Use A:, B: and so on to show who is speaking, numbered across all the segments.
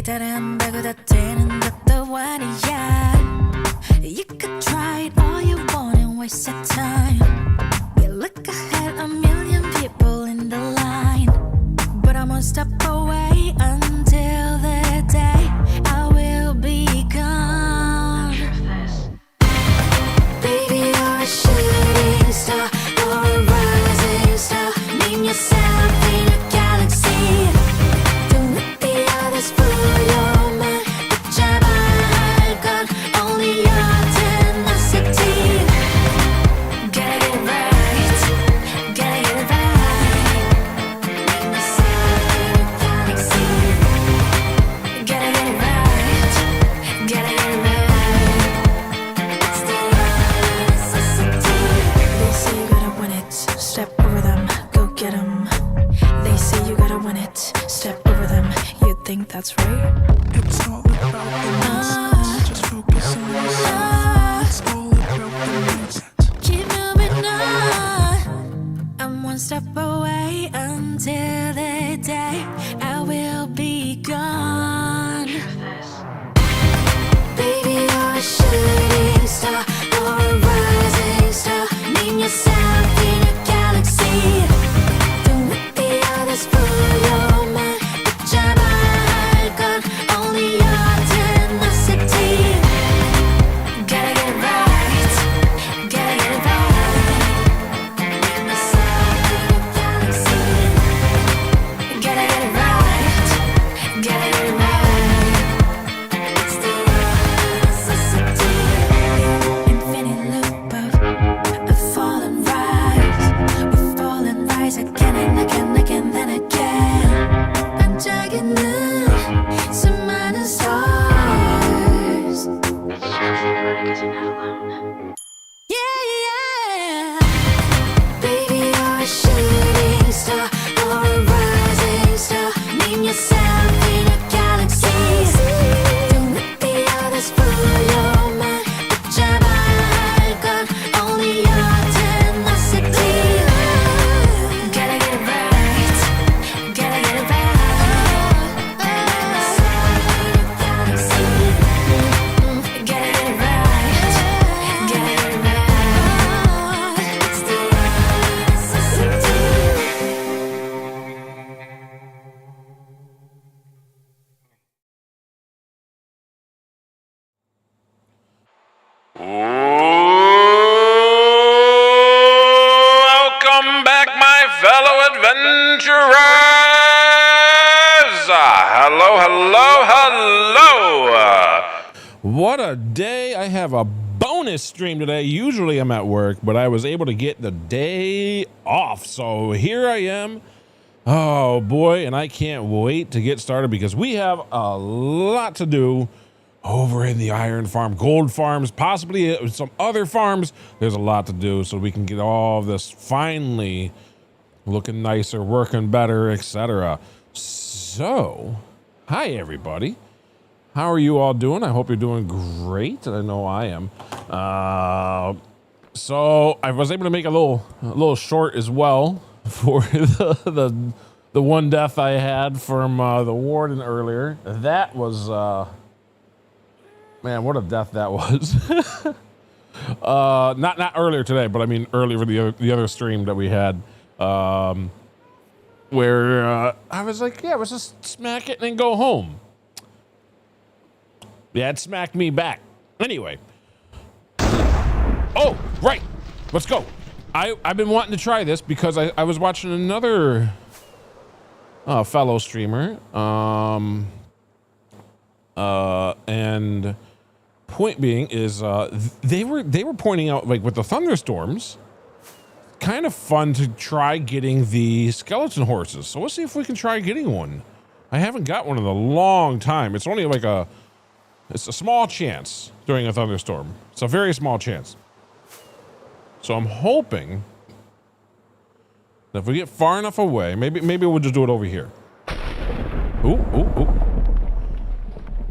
A: 기다린 배가 되는 것도 아니야. You could try it all you want and waste your time. You look ahead, a million people in the line, but I'm one step away until the day I will be gone. Baby, you're a shooting star or a rising star. Name yourself in a galaxy. Don't let the others fool your mind. 붙잡아야 할 건 only your tenacity. Gotta get it right, gotta get it right. Name yourself in a galaxy. Gotta get it right, gotta get it right. It's the only necessity. They say you gotta win it, step over them, go get 'em. They say you gotta win it, step over them. You think that's right?
B: It's all about the mindset. Just focus on yourself. It's all about the mindset.
A: Keep moving on. I'm one step away until the day I will be gone. Baby, you're a shooting star or a rising star. Name yourself in a galaxy. Don't let the others fool your mind. 붙잡아야 할 건 only your tenacity. Gotta get it right, gotta get it right. Name yourself in a galaxy. Gotta get it right, gotta get it right. It's the only necessity. Infinite loop of fall and rise. We fall and rise again and again, again, then again. 반짝이는 수많은 stars. Yeah, yeah. Baby, you're a shooting star or a rising star. Name yourself in a galaxy. Don't let the others fool your mind. 붙잡아야 할 건 only your tenacity. Gotta get it right, gotta get it right. Name yourself in a galaxy. Gotta get it right, gotta get it right. It's the only necessity.
C: Welcome back, my fellow adventurers! Hello, hello, hello! What a day! I have a bonus stream today. Usually I'm at work, but I was able to get the day off, so here I am. Oh boy, and I can't wait to get started because we have a lot to do over in the iron farm, gold farms, possibly some other farms. There's a lot to do so we can get all of this finally looking nicer, working better, etc. So, hi everybody. How are you all doing? I hope you're doing great. I know I am. So I was able to make a little short as well for the one death I had from the warden earlier. That was man, what a death that was. Not earlier today, but I mean earlier for the other stream that we had, where I was like, yeah, let's just smack it and then go home. Yeah, it smacked me back. Anyway. Oh, right. Let's go. I've been wanting to try this because I was watching another fellow streamer, and point being is they were pointing out, like, with the thunderstorms, kind of fun to try getting the skeleton horses. So let's see if we can try getting one. I haven't got one in a long time. It's only like it's a small chance during a thunderstorm. It's a very small chance. So I'm hoping that if we get far enough away, maybe we'll just do it over here. Ooh, ooh, ooh.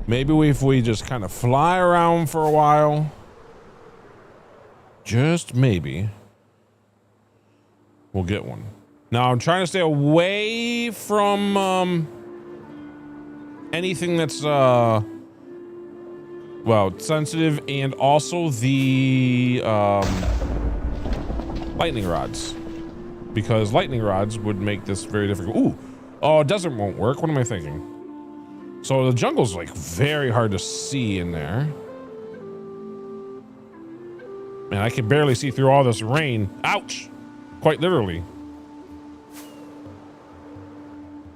C: Maybe if we just kind of fly around for a while, just maybe, we'll get one. Now I'm trying to stay away from anything that's well, sensitive, and also the lightning rods, because lightning rods would make this very difficult. Ooh, oh, desert won't work. What am I thinking? So the jungle's like very hard to see in there. Man, I can barely see through all this rain. Ouch! Quite literally.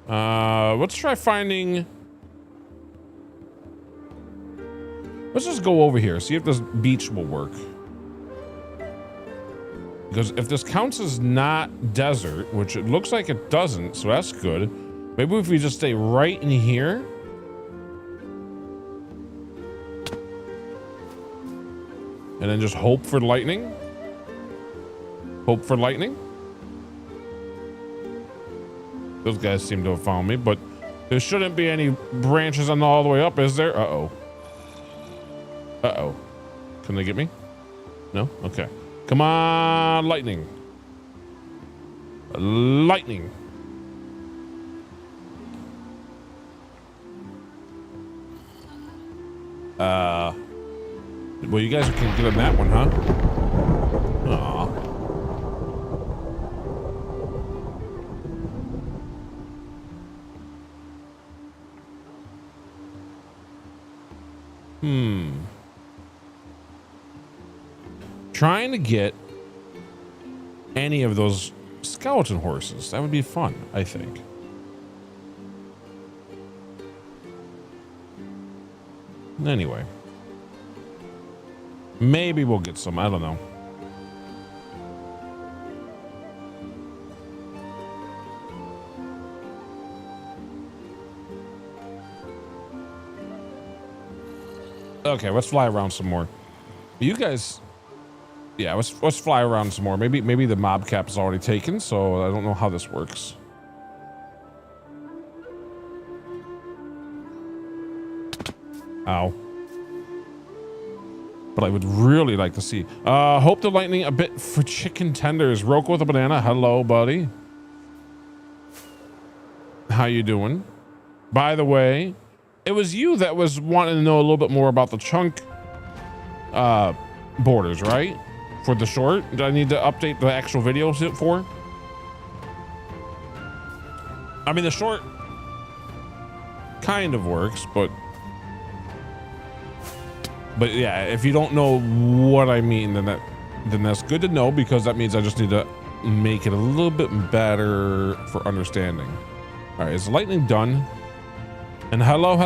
C: Let's try finding... Let's just go over here, see if this beach will work. Because if this counts as not desert, which it looks like it doesn't, so that's good. Maybe if we just stay right in here. And then just hope for lightning. Hope for lightning. Those guys seem to have found me, but there shouldn't be any branches on all the way up, is there? Uh-oh. Uh-oh. Can they get me? No? Okay. Come on, lightning. Lightning. Well, you guys can get on that one, huh? Aw. Trying to get any of those skeleton horses. That would be fun, I think. Anyway. Maybe we'll get some. I don't know. Okay, let's fly around some more. You guys... Yeah, let's fly around some more. Maybe the mob cap is already taken, so I don't know how this works. Ow. But I would really like to see. Hope the lightning a bit for chicken tenders. Roko with a banana. Hello, buddy. How you doing? By the way, it was you that was wanting to know a little bit more about the chunk borders, right? For the short. Do I need to update the actual video for? I mean, the short kind of works, but yeah, if you don't know what I mean, then that's good to know, because that means I just need to make it a little bit better for understanding. All right, is lightning done? And hello.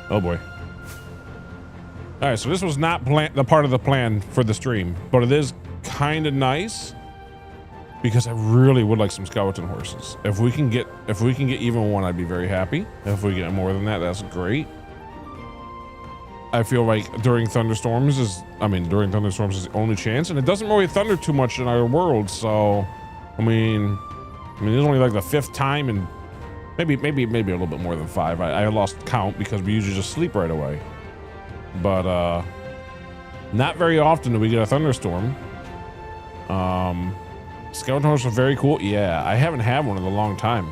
C: Oh boy. All right, so this was not the part of the plan for the stream, but it is kind of nice because I really would like some skeleton horses. If we can get even one, I'd be very happy. If we get more than that, that's great. I feel like during thunderstorms is the only chance, and it doesn't really thunder too much in our world. So, I mean, this is only like the 5th time, and maybe a little bit more than 5. I lost count because we usually just sleep right away. But not very often do we get a thunderstorm. Skeleton horses are very cool. Yeah, I haven't had one in a long time.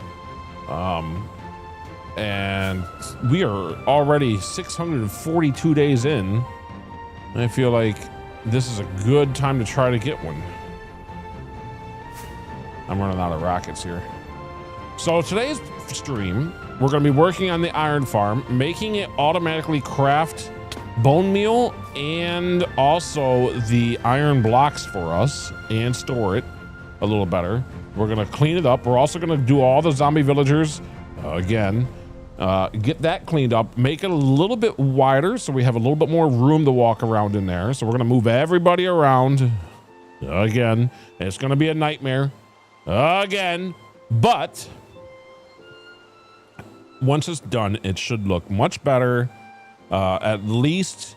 C: And we are already 642 days in. I feel like this is a good time to try to get one. I'm running out of rockets here. So today's stream, we're going to be working on the iron farm, making it automatically craft bone meal and also the iron blocks for us and store it a little better. We're going to clean it up. We're also going to do all the zombie villagers again. Get that cleaned up, make it a little bit wider so we have a little bit more room to walk around in there. So we're going to move everybody around again. It's going to be a nightmare again, but once it's done, it should look much better, at least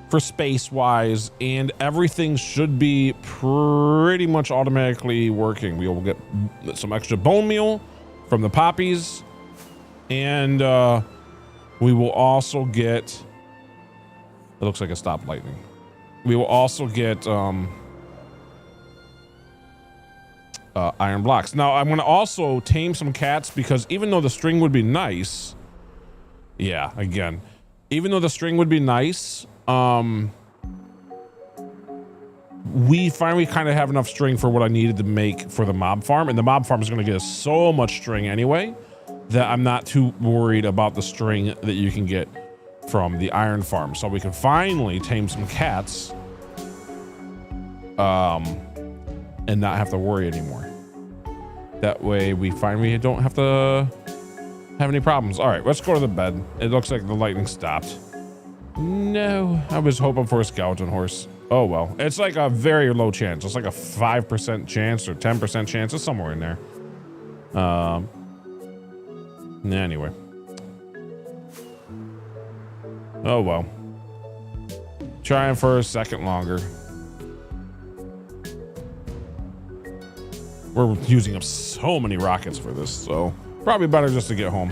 C: for space wise, and everything should be pretty much automatically working. We will get some extra bone meal from the poppies. And we will also get, it looks like a stop lightning. We will also get iron blocks. Now I'm going to also tame some cats because even though the string would be nice, yeah, again, even though the string would be nice, we finally kind of have enough string for what I needed to make for the mob farm, and the mob farm is going to get us so much string anyway that I'm not too worried about the string that you can get from the iron farm. So we can finally tame some cats, and not have to worry anymore. That way we finally don't have to have any problems. All right, let's go to the bed. It looks like the lightning stopped. No, I was hoping for a skeleton horse. Oh well, it's like a very low chance. It's like a 5% chance or 10% chance. It's somewhere in there. Anyway. Oh well. Trying for a second longer. We're using up so many rockets for this, so probably better just to get home.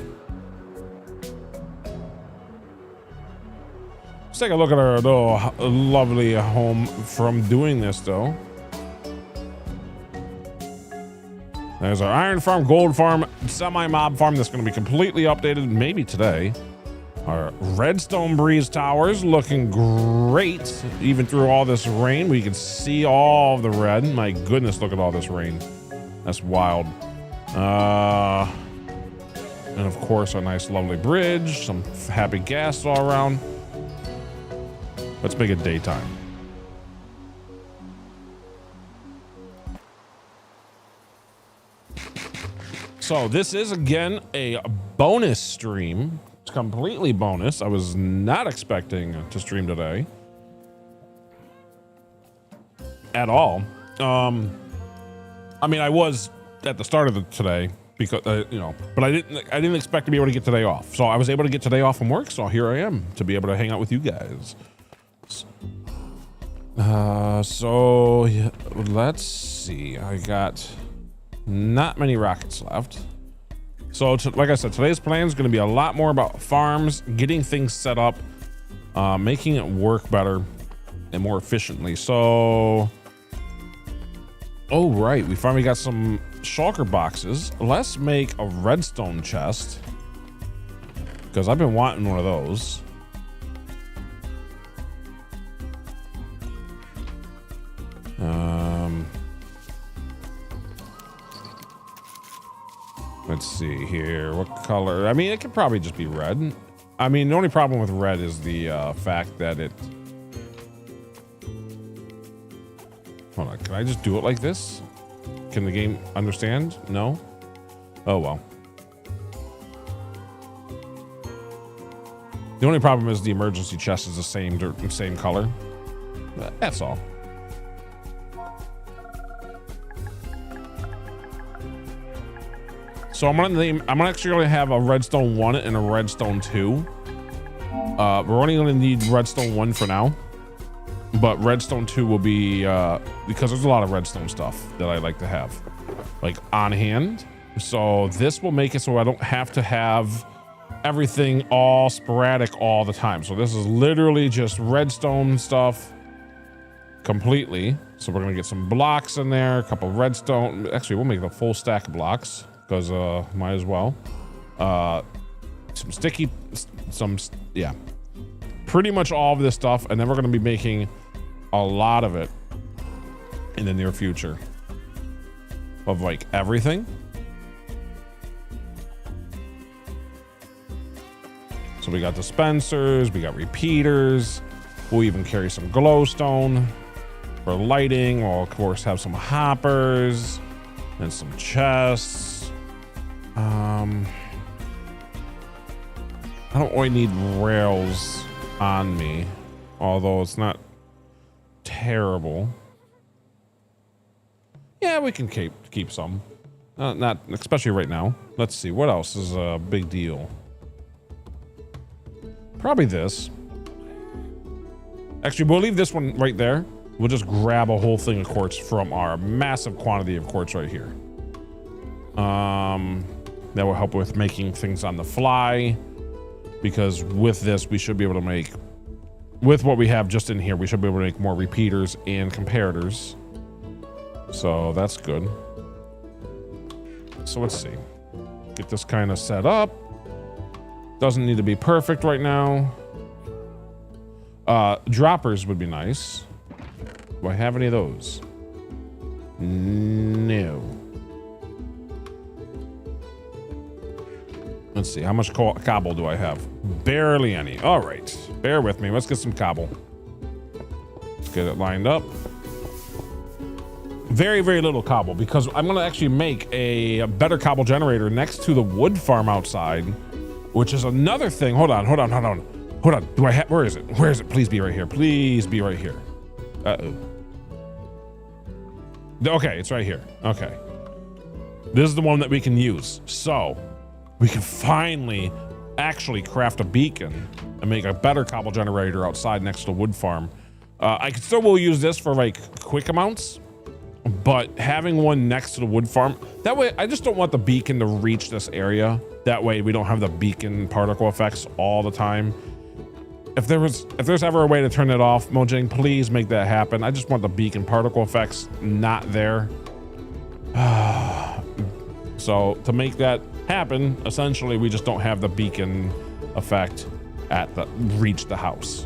C: Let's take a look at our little lovely home from doing this, though. There's our iron farm, gold farm, semi-mob farm that's going to be completely updated maybe today. Our RedStoneBreeze towers looking great. Even through all this rain, we can see all of the red. My goodness, look at all this rain. That's wild. And of course, a nice lovely bridge, some happy gas all around. Let's make it daytime. So this is again a bonus stream. It's completely bonus. I was not expecting to stream today at all. I mean, I was at the start of today because you know, but I didn't expect to be able to get today off. So I was able to get today off from work. So here I am to be able to hang out with you guys. So yeah, let's see. I got not many rockets left. So like I said, today's plan is going to be a lot more about farms, getting things set up, making it work better and more efficiently. So, oh right, we finally got some shulker boxes. Let's make a redstone chest because I've been wanting one of those. Let's see here. What color? I mean, it could probably just be red. I mean, the only problem with red is the fact that it... Hold on. Can I just do it like this? Can the game understand? No? Oh, well. The only problem is the emergency chest is the same color. That's all. So I'm actually gonna have a redstone 1 and a redstone 2. We're only gonna need redstone 1 for now, but redstone 2 will be because there's a lot of redstone stuff that I like to have like on hand. So this will make it so I don't have to have everything all sporadic all the time. So this is literally just redstone stuff completely. So we're gonna get some blocks in there, a couple of redstone. Actually, we'll make a full stack of blocks. Because might as well. Some sticky, yeah, pretty much all of this stuff, and then we're going to be making a lot of it in the near future of like everything. So we got dispensers, we got repeaters, we'll even carry some glowstone for lighting. We'll of course have some hoppers and some chests. I don't really need rails on me, although it's not terrible. Yeah, we can keep some. Not especially right now. Let's see, what else is a big deal? Probably this. Actually, we'll leave this one right there. We'll just grab a whole thing of quartz from our massive quantity of quartz right here. That will help with making things on the fly, because with this we should be able to make, with what we have just in here, we should be able to make more repeaters and comparators. So that's good. So let's see. Get this kind of set up. Doesn't need to be perfect right now. Droppers would be nice. Do I have any of those? No. Let's see. How much cobble do I have? Barely any. All right. Bear with me. Let's get some cobble. Let's get it lined up. Very, very little cobble because I'm going to actually make a better cobble generator next to the wood farm outside, which is another thing. Hold on. Do I have, where is it? Where is it? Please be right here. Please be right here. Uh-oh. Okay, it's right here. Okay. This is the one that we can use. So we can finally actually craft a beacon and make a better cobble generator outside next to the wood farm. I still will use this for like quick amounts, but having one next to the wood farm, that way I just don't want the beacon to reach this area. That way we don't have the beacon particle effects all the time. If there's ever a way to turn it off, Mojang, please make that happen. I just want the beacon particle effects not there. So to make that happen, essentially we just don't have the beacon effect at the reach the house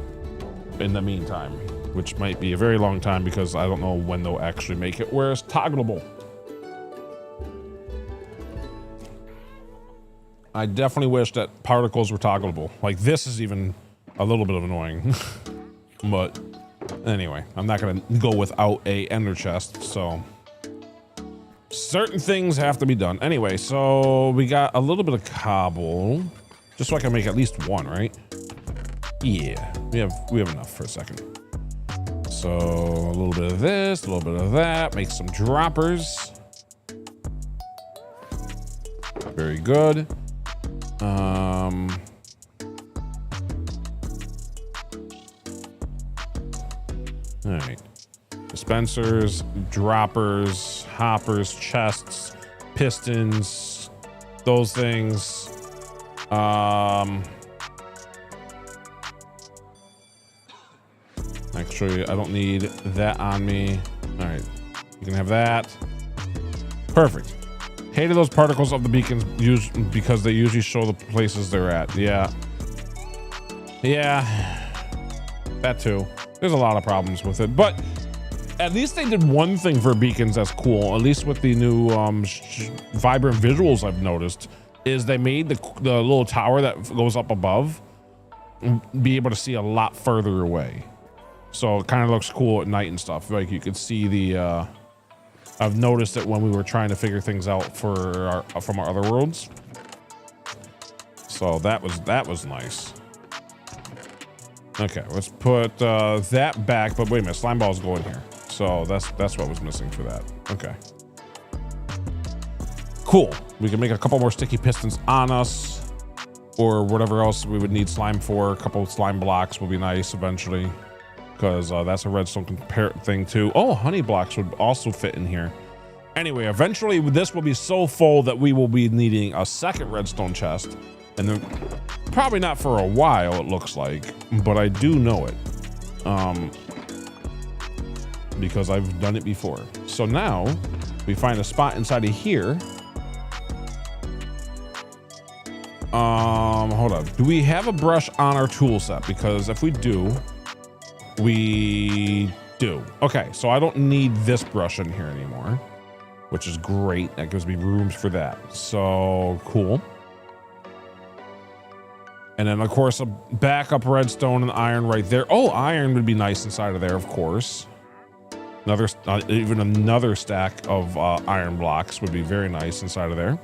C: in the meantime, which might be a very long time because I don't know when they'll actually make it where it's toggleable. I definitely wish that particles were toggleable. Like this is even a little bit of annoying, but anyway, I'm not gonna go without a ender chest, so certain things have to be done. Anyway, so we got a little bit of cobble, just so I can make at least one, right? Yeah, we have enough for a second. So a little bit of this, a little bit of that, make some droppers. Very good. All right, dispensers, droppers, hoppers, chests, pistons, those things. Actually, I don't need that on me. All right, you can have that. Perfect. Hated those particles of the beacons used because they usually show the places they're at. Yeah, that too. There's a lot of problems with it, but at least they did one thing for beacons that's cool, at least with the new vibrant visuals I've noticed, is they made the little tower that goes up above be able to see a lot further away. So it kind of looks cool at night and stuff. Like you could see the, I've noticed it when we were trying to figure things out for from our other worlds. So that was nice. Okay, let's put that back, but wait a minute, slime balls go in here. So that's what was missing for that. Okay. Cool. We can make a couple more sticky pistons on us or whatever else we would need slime for. A couple of slime blocks will be nice eventually because that's a redstone thing too. Oh, honey blocks would also fit in here. Anyway, eventually this will be so full that we will be needing a second redstone chest. And then probably not for a while, it looks like, but I do know it because I've done it before. So now we find a spot inside of here. Hold on. Do we have a brush on our tool set? Because if we do, we do. Okay, so I don't need this brush in here anymore, which is great. That gives me rooms for that. So cool. And then, of course, a backup redstone and iron right there. Oh, iron would be nice inside of there, of course. Even another stack of iron blocks would be very nice inside of there.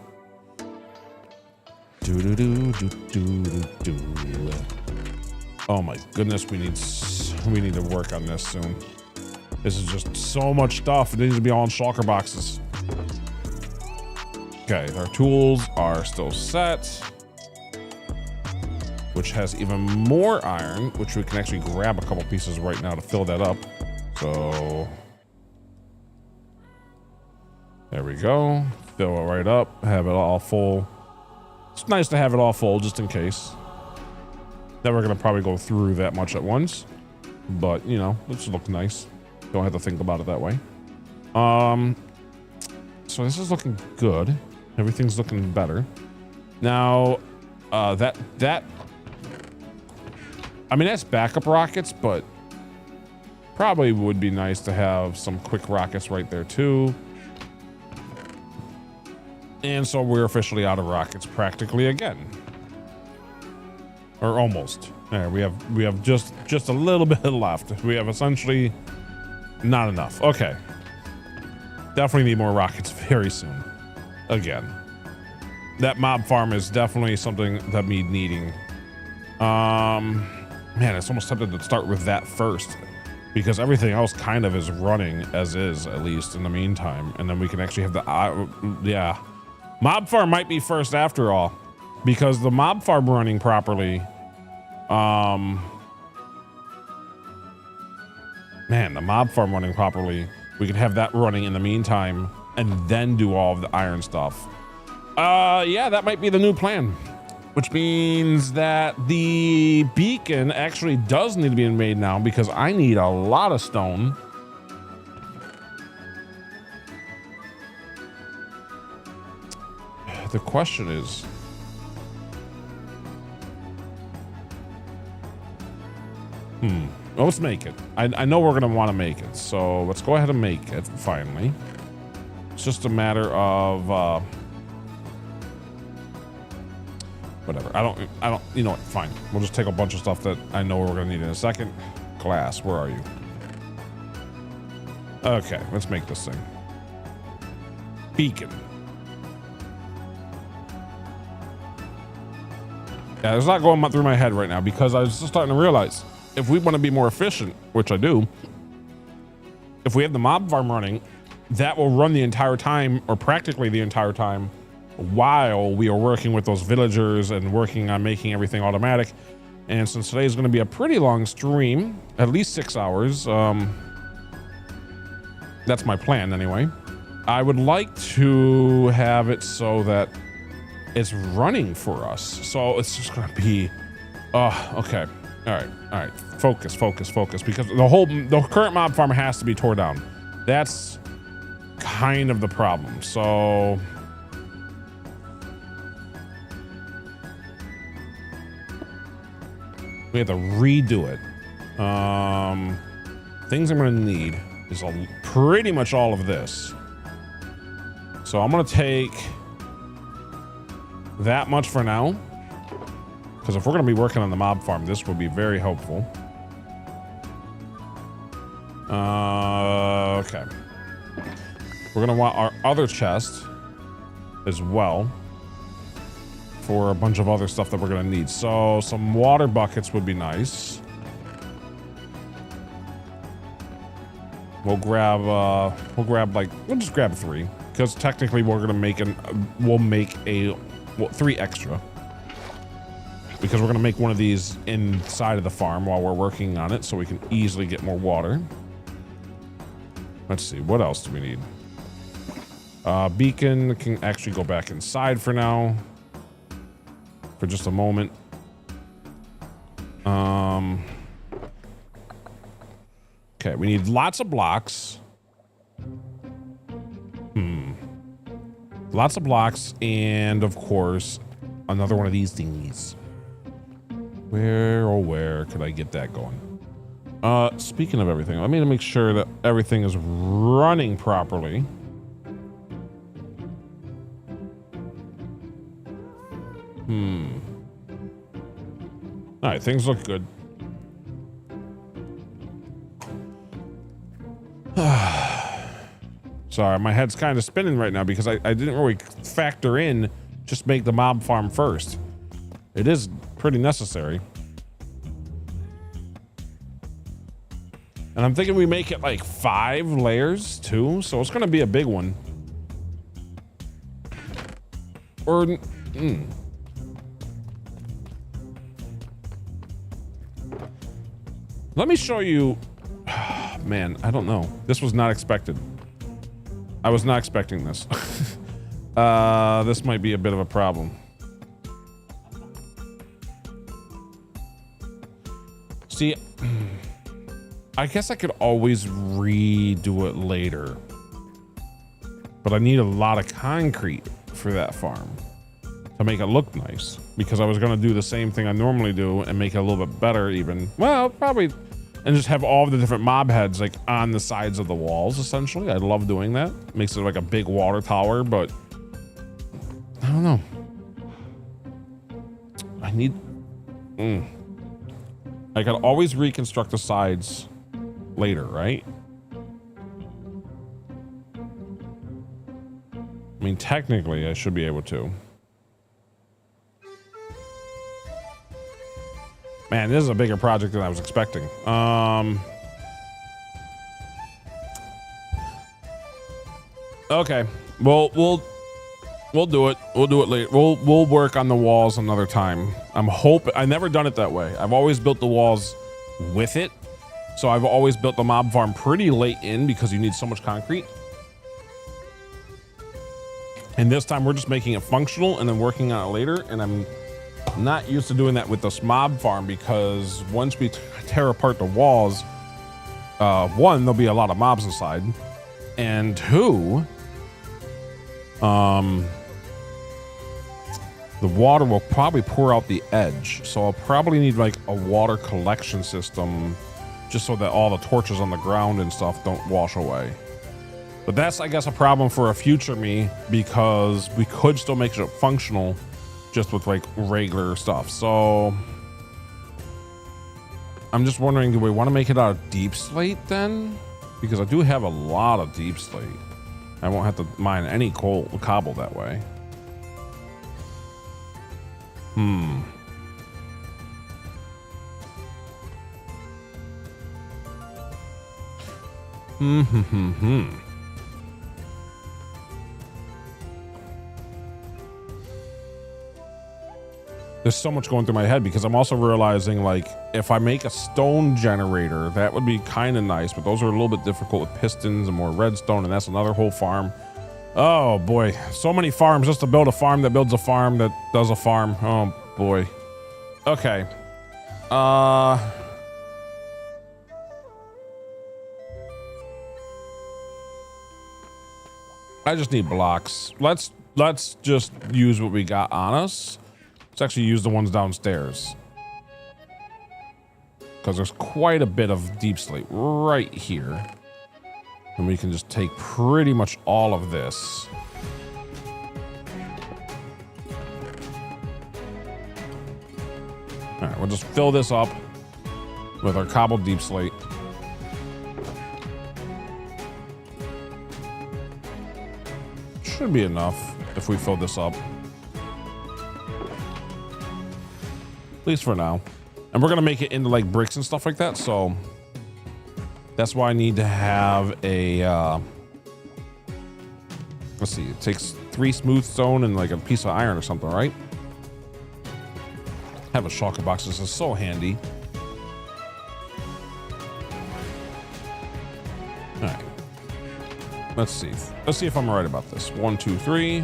C: Oh my goodness, we need to work on this soon. This is just so much stuff. It needs to be all in shulker boxes. Okay, our tools are still set, which has even more iron, which we can actually grab a couple pieces right now to fill that up. So there we go. Fill it right up, have it all full. It's nice to have it all full just in case. Never gonna probably go through that much at once, but you know, it should look nice. Don't have to think about it that way. So this is looking good. Everything's looking better. Now, I mean, that's backup rockets, but probably would be nice to have some quick rockets right there too. And so we're officially out of rockets practically again. Or almost. There, we have just a little bit left. We have essentially not enough. Okay. Definitely need more rockets very soon. Again. That mob farm is definitely something that me needing. Man, it's almost tempted to start with that first, because everything else kind of is running as is, at least in the meantime. And then we can actually have the, yeah. Mob farm might be first after all, because the mob farm running properly, man, the mob farm running properly, we can have that running in the meantime and then do all of the iron stuff. Yeah, that might be the new plan. Which means that the beacon actually does need to be made now, because I need a lot of stone. The question is, well, let's make it. I know we're gonna want to make it, so let's go ahead and make it finally. It's just a matter of whatever. I don't, you know what? Fine. We'll just take a bunch of stuff that I know we're gonna need in a second. Glass, where are you? Okay, let's make this thing. Beacon. Yeah, there's a lot going through my head right now, because I was just starting to realize, if we want to be more efficient, which I do, if we have the mob farm running, that will run the entire time, or practically the entire time, while we are working with those villagers and working on making everything automatic. And since today is going to be a pretty long stream, at least 6 hours, that's my plan anyway, I would like to have it so that it's running for us. So it's just going to be, okay. All right. Focus, because the current mob farm has to be tore down. That's kind of the problem. So we have to redo it. Things I'm gonna need is pretty much all of this. So I'm gonna take that much for now, because if we're gonna be working on the mob farm, this will be very helpful. Okay. We're gonna want our other chest as well for a bunch of other stuff that we're gonna need. So some water buckets would be nice. We'll just grab 3, because technically we're gonna make we'll make 3 extra, because we're gonna make one of these inside of the farm while we're working on it, so we can easily get more water. Let's see, what else do we need? Beacon can actually go back inside for now, for just a moment. Okay, we need lots of blocks. Lots of blocks, and of course, another one of these thingies. Where could I get that going? Speaking of everything, let me make sure that everything is running properly. All right, things look good. Sorry, my head's kind of spinning right now, because I didn't really factor in just make the mob farm first. It is pretty necessary. And I'm thinking we make it like 5 layers too, so it's gonna be a big one. Or, let me show you. Man, I don't know. This was not expected. I was not expecting this. This might be a bit of a problem. See, I guess I could always redo it later, but I need a lot of concrete for that farm to make it look nice, because I was going to do the same thing I normally do and make it a little bit better even. Well, probably, and just have all the different mob heads like on the sides of the walls, essentially. I love doing that. Makes it like a big water tower, but I don't know. I need... I could always reconstruct the sides later, right? I mean, technically, I should be able to. Man, this is a bigger project than I was expecting. Okay, well, we'll do it. We'll do it later. We'll work on the walls another time. I'm hoping. I've never done it that way. I've always built the walls with it. So I've always built the mob farm pretty late in because you need so much concrete. And this time we're just making it functional and then working on it later. And I'm not used to doing that with this mob farm because once we tear apart the walls, one, there'll be a lot of mobs inside, and two, the water will probably pour out the edge. So I'll probably need like a water collection system just so that all the torches on the ground and stuff don't wash away. But that's, I guess, a problem for a future me because we could still make it functional just with like regular stuff. So I'm just wondering, do we want to make it out of deep slate then? Because I do have a lot of deep slate. I won't have to mine any cobble that way. There's so much going through my head because I'm also realizing, like, if I make a stone generator, that would be kind of nice, but those are a little bit difficult with pistons and more redstone, and that's another whole farm. Oh boy, so many farms just to build a farm that builds a farm that does a farm. Oh boy. Okay. I just need blocks. Let's just use what we got on us. Let's actually use the ones downstairs, because there's quite a bit of deep slate right here. And we can just take pretty much all of this. All right, we'll just fill this up with our cobbled deep slate. Should be enough if we fill this up. At least for now. And we're gonna make it into like bricks and stuff like that, so that's why I need to have a let's see, it takes 3 smooth stone and like a piece of iron or something, right? Have a shulker box. This is so handy. All right, let's see if I'm right about this. 1, 2, 3.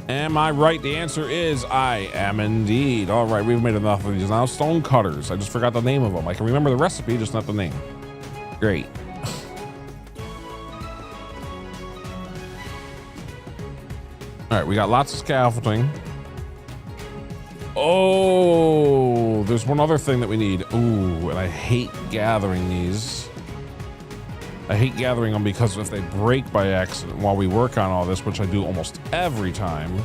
C: Am I right? The answer is I am indeed. All right, we've made enough of these now. Stone cutters. I just forgot the name of them. I can remember the recipe, just not the name. Great. All right, we got lots of scaffolding. Oh, there's one other thing that we need. Ooh, and I hate gathering these. I hate gathering them because if they break by accident while we work on all this, which I do almost every time,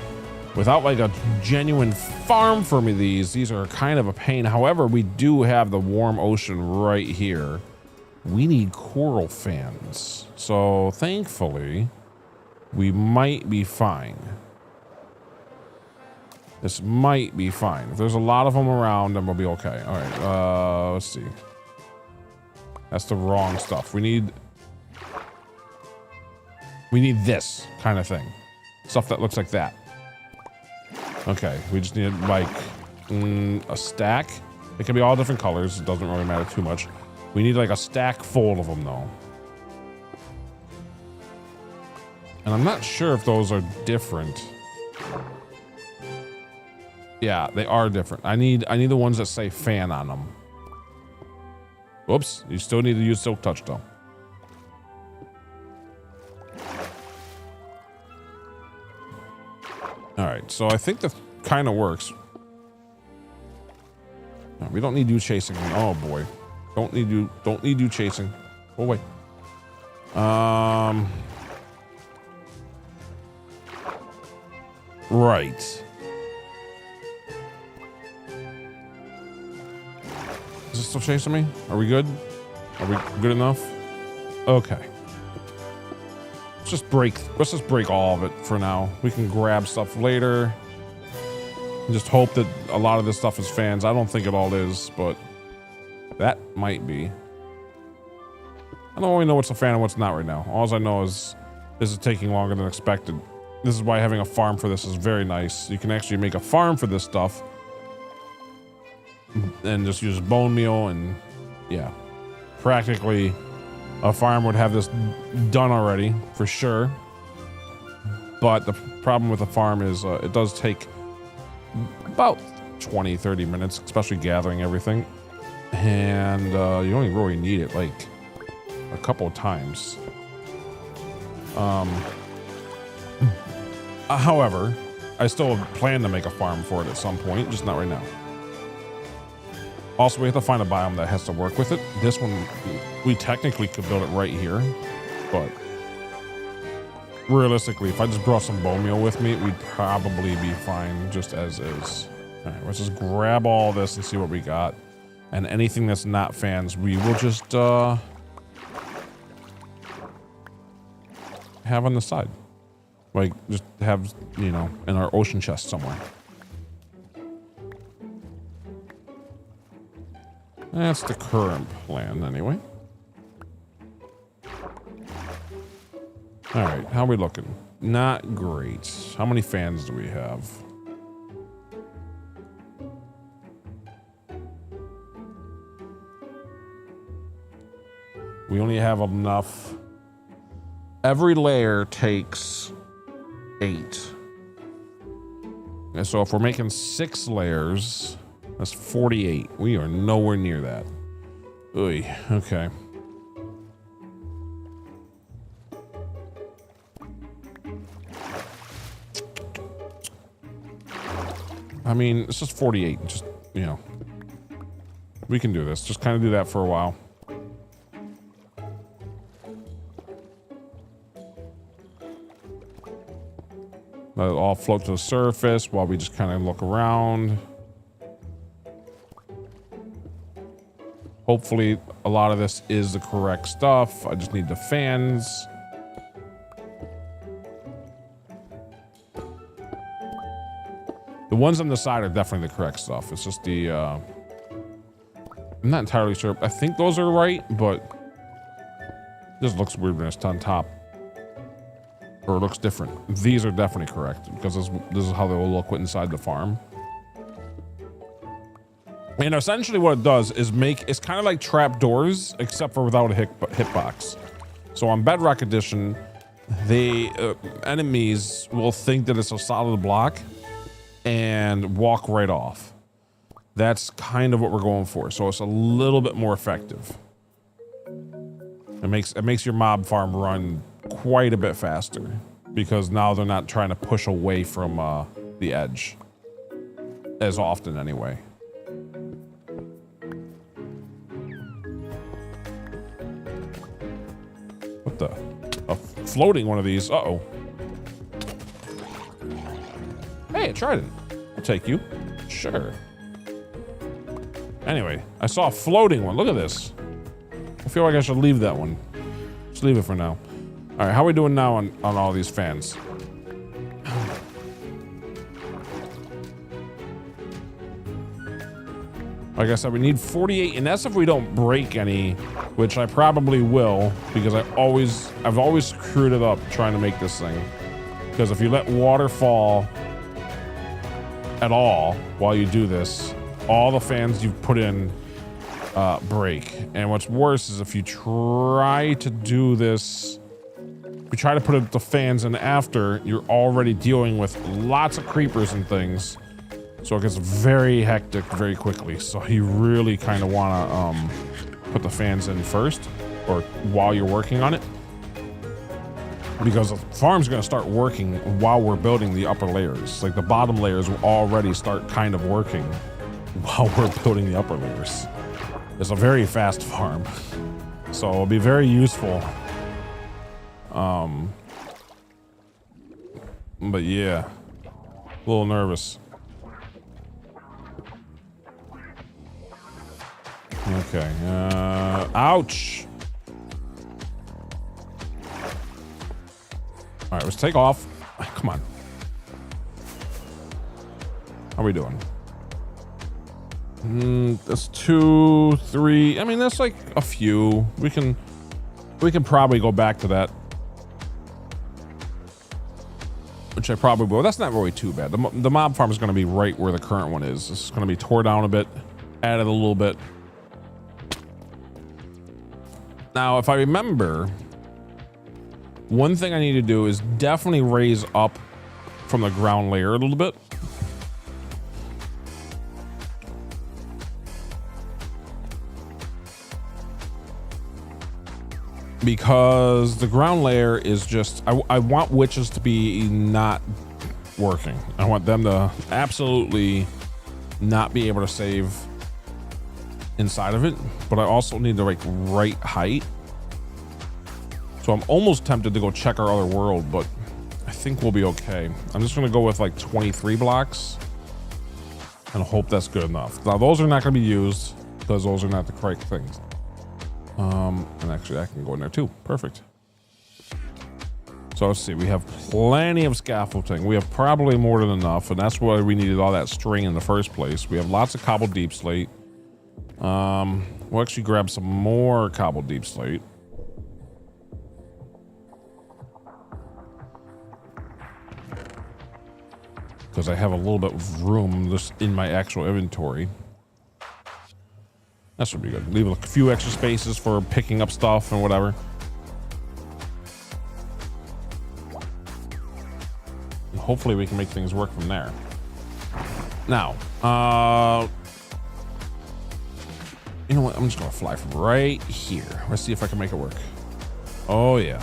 C: without like a genuine farm for me, these are kind of a pain. However, we do have the warm ocean right here. We need coral fans. So thankfully, we might be fine. This might be fine. If there's a lot of them around, then we'll be okay. All right, let's see. That's the wrong stuff. We need this kind of thing. Stuff that looks like that. Okay, we just need like a stack. It can be all different colors. It doesn't really matter too much. We need like a stack full of them though. And I'm not sure if those are different. Yeah, they are different. I need the ones that say fan on them. Whoops, you still need to use silk touch though. right, so I think that kind of works. No, we don't need you chasing me. Oh boy, don't need you chasing. Go away. Right. Is it still chasing me? Are we good? Are we good enough? Okay. Let's just break all of it for now. We can grab stuff later. And just hope that a lot of this stuff is fans. I don't think it all is, but that might be. I don't really know what's a fan and what's not right now. All I know is this is taking longer than expected. This is why having a farm for this is very nice. You can actually make a farm for this stuff and just use bone meal, and yeah, practically a farm would have this done already for sure. But the problem with a farm is it does take about 20-30 minutes, especially gathering everything, and you only really need it like a couple of times. However, I still plan to make a farm for it at some point, just not right now. Also, we have to find a biome that has to work with it. This one, we technically could build it right here, but realistically, if I just brought some bone meal with me, we'd probably be fine just as is. All right, let's just grab all this and see what we got. And anything that's not fans, we will just have on the side. Like, just have, you know, in our ocean chest somewhere. That's the current plan, anyway. All right, how are we looking? Not great. How many fans do we have? We only have enough. Every layer takes 8. And so if we're making 6 layers, that's 48. We are nowhere near that. Oy, okay. I mean, it's just 48. Just, you know, we can do this. Just kind of do that for a while. Let it all float to the surface while we just kind of look around. Hopefully, a lot of this is the correct stuff. I just need the fans. The ones on the side are definitely the correct stuff. It's just the, I'm not entirely sure. I think those are right, but this looks weird when it's on top. Or it looks different. These are definitely correct because this is how they will look inside the farm. And essentially what it does is it's kind of like trap doors, except for without a hitbox. So on Bedrock Edition, the enemies will think that it's a solid block and walk right off. That's kind of what we're going for. So it's a little bit more effective. It makes your mob farm run quite a bit faster because now they're not trying to push away from the edge as often anyway. What the? A floating one of these. Uh-oh. Hey, I tried it. I'll take you. Sure. Anyway, I saw a floating one. Look at this. I feel like I should leave that one. Just leave it for now. All right, how are we doing now on all these fans? Like I said, we need 48, and that's if we don't break any, which I probably will, because I've always screwed it up trying to make this thing. Because if you let water fall at all while you do this, all the fans you've put in break. And what's worse is if you try to do this, if you try to put the fans in after, you're already dealing with lots of creepers and things. So it gets very hectic very quickly. So you really kind of want to put the fans in first, or while you're working on it. because the farm's going to start working while we're building the upper layers. Like the bottom layers will already start kind of working while we're building the upper layers. It's a very fast farm, so it'll be very useful. But yeah, a little nervous. Okay, ouch. All right, let's take off. Come on. How are we doing? That's 2, 3. I mean, that's like a few. We can probably go back to that, which I probably will. That's not really too bad. The mob farm is going to be right where the current one is. This is going to be tore down a bit, added a little bit. Now, if I remember, one thing I need to do is definitely raise up from the ground layer a little bit. Because the ground layer is just, I want witches to be not working. I want them to absolutely not be able to save inside of it, but I also need the right height. So I'm almost tempted to go check our other world, but I think we'll be okay. I'm just gonna go with like 23 blocks and hope that's good enough. Now those are not gonna be used because those are not the correct things. And actually I can go in there too. Perfect. So let's see, we have plenty of scaffolding. We have probably more than enough, and that's why we needed all that string in the first place. We have lots of cobbled deep slate. We'll actually grab some more cobbled deep slate. Because I have a little bit of room just in my actual inventory. That should be good. Leave a few extra spaces for picking up stuff and whatever. And hopefully we can make things work from there. Now, you know what? I'm just gonna fly from right here. Let's see if I can make it work. Oh yeah.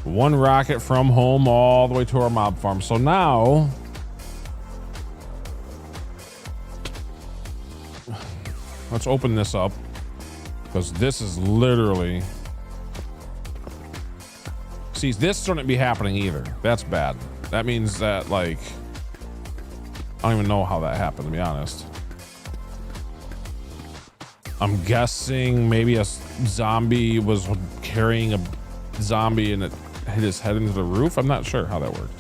C: One rocket from home all the way to our mob farm. So now, let's open this up, because this is literally, see, this shouldn't be happening either. That's bad. That means that, like, I don't even know how that happened, to be honest. I'm guessing maybe a zombie was carrying a zombie and it hit his head into the roof. I'm not sure how that worked.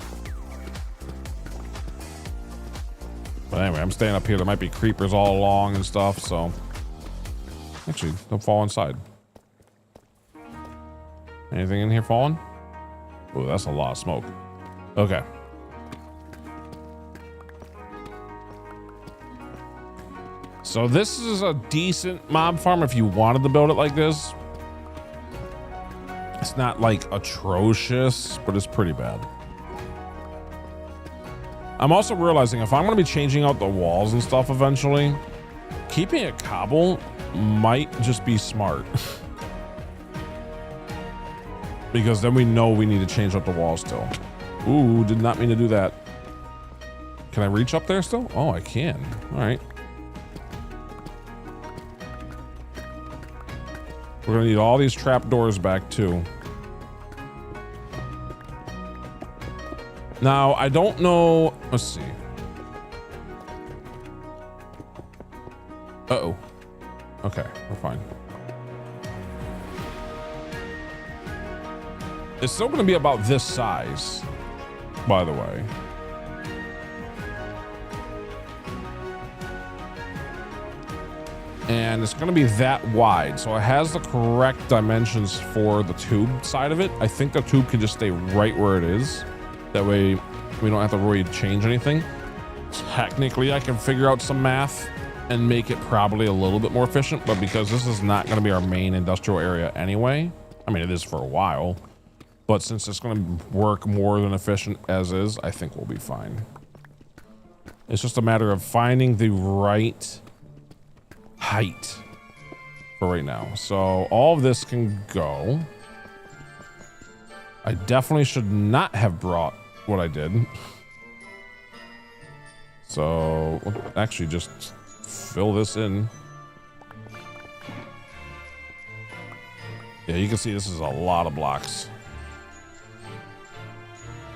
C: But anyway, I'm staying up here. There might be creepers all along and stuff, so actually, don't fall inside. Anything in here falling? Oh, that's a lot of smoke. Okay. So this is a decent mob farm if you wanted to build it like this. It's not like atrocious, but it's pretty bad. I'm also realizing if I'm going to be changing out the walls and stuff eventually, keeping it cobble might just be smart. Because then we know we need to change up the walls still. Ooh, did not mean to do that. Can I reach up there still? Oh, I can. All right. We're gonna need all these trap doors back too. Now, I don't know. Let's see. Uh-oh. Okay, we're fine. It's still gonna be about this size, by the way. And it's going to be that wide, so it has the correct dimensions for the tube side of it. I think the tube can just stay right where it is. That way we don't have to really change anything. Technically, I can figure out some math and make it probably a little bit more efficient, but because this is not going to be our main industrial area anyway, I mean, it is for a while, but since it's going to work more than efficient as is, I think we'll be fine. It's just a matter of finding the right height for right now. So all of this can go. I definitely should not have brought what I did. So we'll actually just fill this in. Yeah, you can see this is a lot of blocks.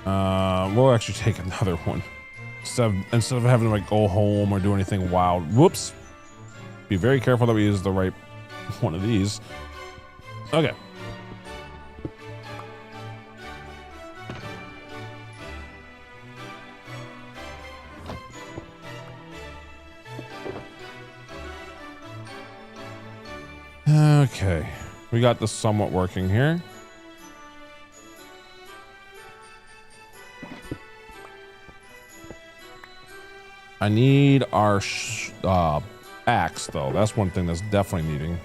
C: We'll actually take another one instead of having to like go home or do anything wild. Whoops. Be very careful that we use the right one of these. Okay. Okay, we got this somewhat working here. I need our axe though. That's one thing that's definitely needing,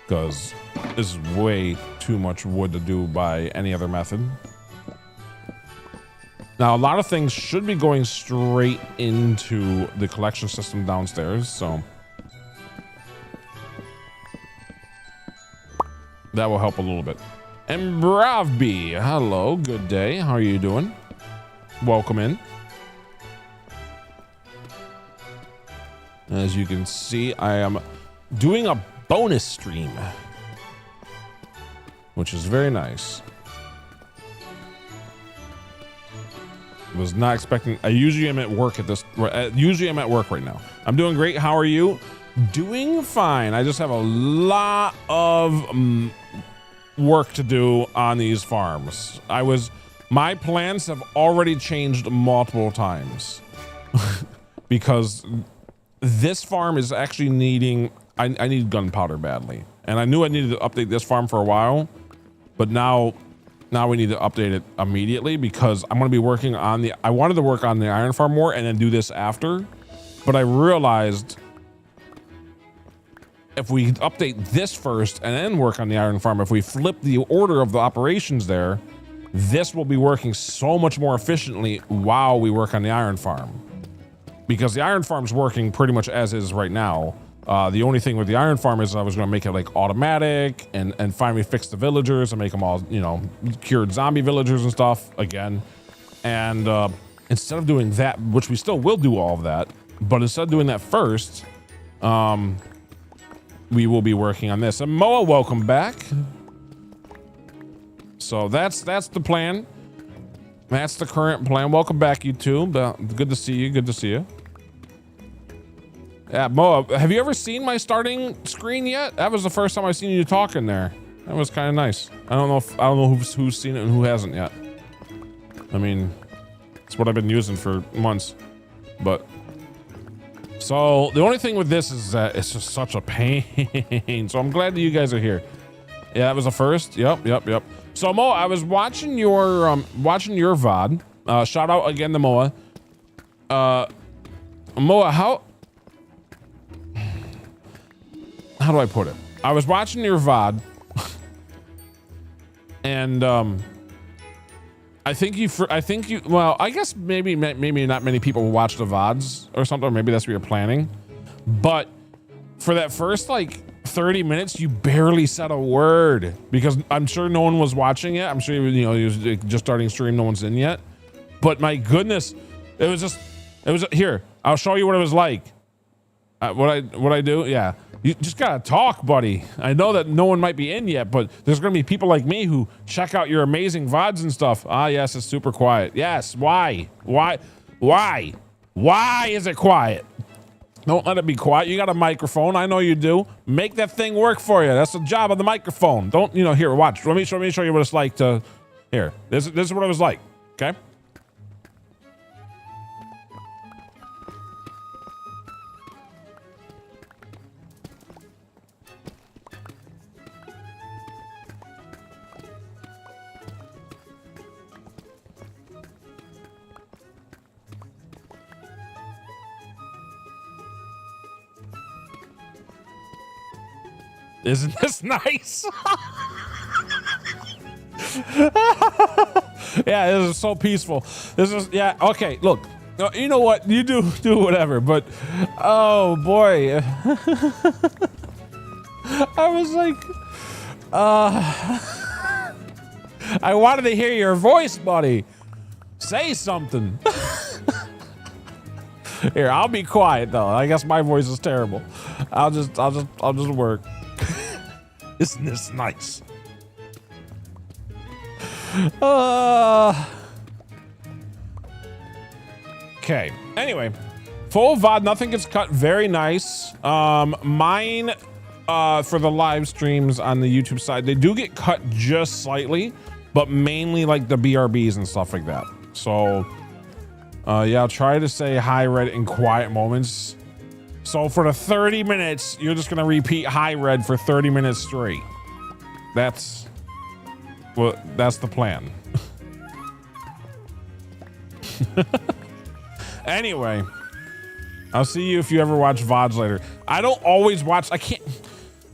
C: because this is way too much wood to do by any other method. Now, a lot of things should be going straight into the collection system downstairs, so that will help a little bit. And Bravby, hello, good day. How are you doing? Welcome in. As you can see, I am doing a bonus stream, which is very nice. Was not expecting. I usually am at work at this. Usually I'm at work right now. I'm doing great. How are you? Doing fine. I just have a lot of work to do on these farms. My plans have already changed multiple times because this farm is actually needing, I need gunpowder badly. And I knew I needed to update this farm for a while, but now we need to update it immediately because I'm going to be working on I wanted to work on the iron farm more and then do this after, but I realized if we update this first and then work on the iron farm, if we flip the order of the operations there, this will be working so much more efficiently while we work on the iron farm. Because the iron farm's working pretty much as is right now. The only thing with the iron farm is I was going to make it like automatic and finally fix the villagers and make them all, you know, cured zombie villagers and stuff again. And instead of doing that, which we still will do all of that, but instead of doing that first, we will be working on this. And Moa, welcome back. So that's the plan. That's the current plan. Welcome back, you two. Good to see you. Good to see you. Yeah, Moa, have you ever seen my starting screen yet? That was the first time I've seen you talking there. That was kind of nice. I don't know who's seen it and who hasn't yet. I mean, it's what I've been using for months. But so the only thing with this is that it's just such a pain. So I'm glad that you guys are here. Yeah, that was the first. Yep. So Moa, I was watching your VOD. Shout out again to Moa. Moa, how do I put it? I was watching your VOD, and I think you. Well, I guess maybe not many people watch the VODs or something. Or maybe that's what you're planning. But for that first like 30 minutes, you barely said a word because I'm sure no one was watching it. I'm sure you was just starting stream. No one's in yet. But my goodness, it was here. I'll show you what it was like. What I do? Yeah. You just gotta talk, buddy. I know that no one might be in yet, but there's gonna be people like me who check out your amazing VODs and stuff. Ah, yes, it's super quiet. Yes, why is it quiet? Don't let it be quiet. You got a microphone. I know you do. Make that thing work for you. That's the job of the microphone. Don't, here, watch. Let me show you what it's like to, here. This is what it was like, okay? Isn't this nice? Yeah, this is so peaceful. This is, yeah, okay, look. You know what? You do whatever, but oh boy. I was like, I wanted to hear your voice, buddy. Say something. Here, I'll be quiet though. I guess my voice is terrible. I'll just work. Isn't this nice? Okay. Anyway, full VOD, nothing gets cut. Very nice. Mine, for the live streams on the YouTube side, they do get cut just slightly, but mainly like the BRBs and stuff like that. So, yeah, I'll try to say hi, Red, in quiet moments. So for the 30 minutes, you're just gonna repeat hi, Red, for 30 minutes straight. That's the plan. Anyway, I'll see you if you ever watch VODs later. I don't always watch.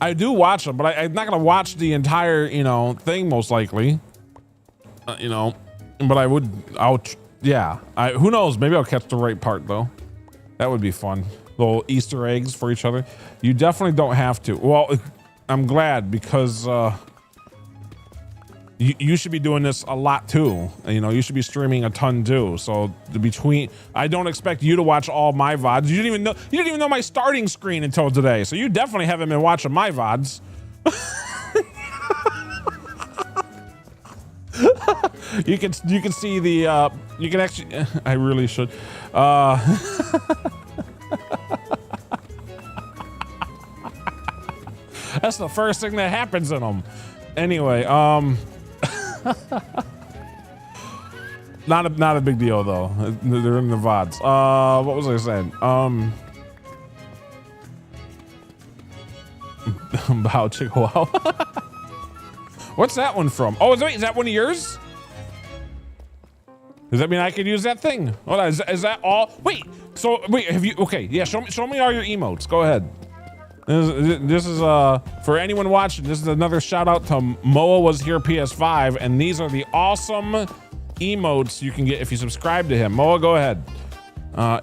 C: I do watch them, but I'm not gonna watch the entire, thing most likely. But yeah. Who knows? Maybe I'll catch the right part though. That would be fun. Little Easter eggs for each other. You definitely don't have to. Well, I'm glad because you should be doing this a lot too. You should be streaming a ton too. So I don't expect you to watch all my VODs. You didn't even know my starting screen until today. So you definitely haven't been watching my VODs. You can see the you can actually I really should that's the first thing that happens in them. Anyway, not a big deal though. They're in the VODs. What was I saying? Bao Chihuahua. What's that one from? Oh, is that one of yours? Does that mean I could use that thing? Hold on, is that all? Wait, have you, okay, yeah, show me all your emotes. Go ahead. This is for anyone watching, this is another shout out to Moa Was Here PS5, and these are the awesome emotes you can get if you subscribe to him. Moa, go ahead.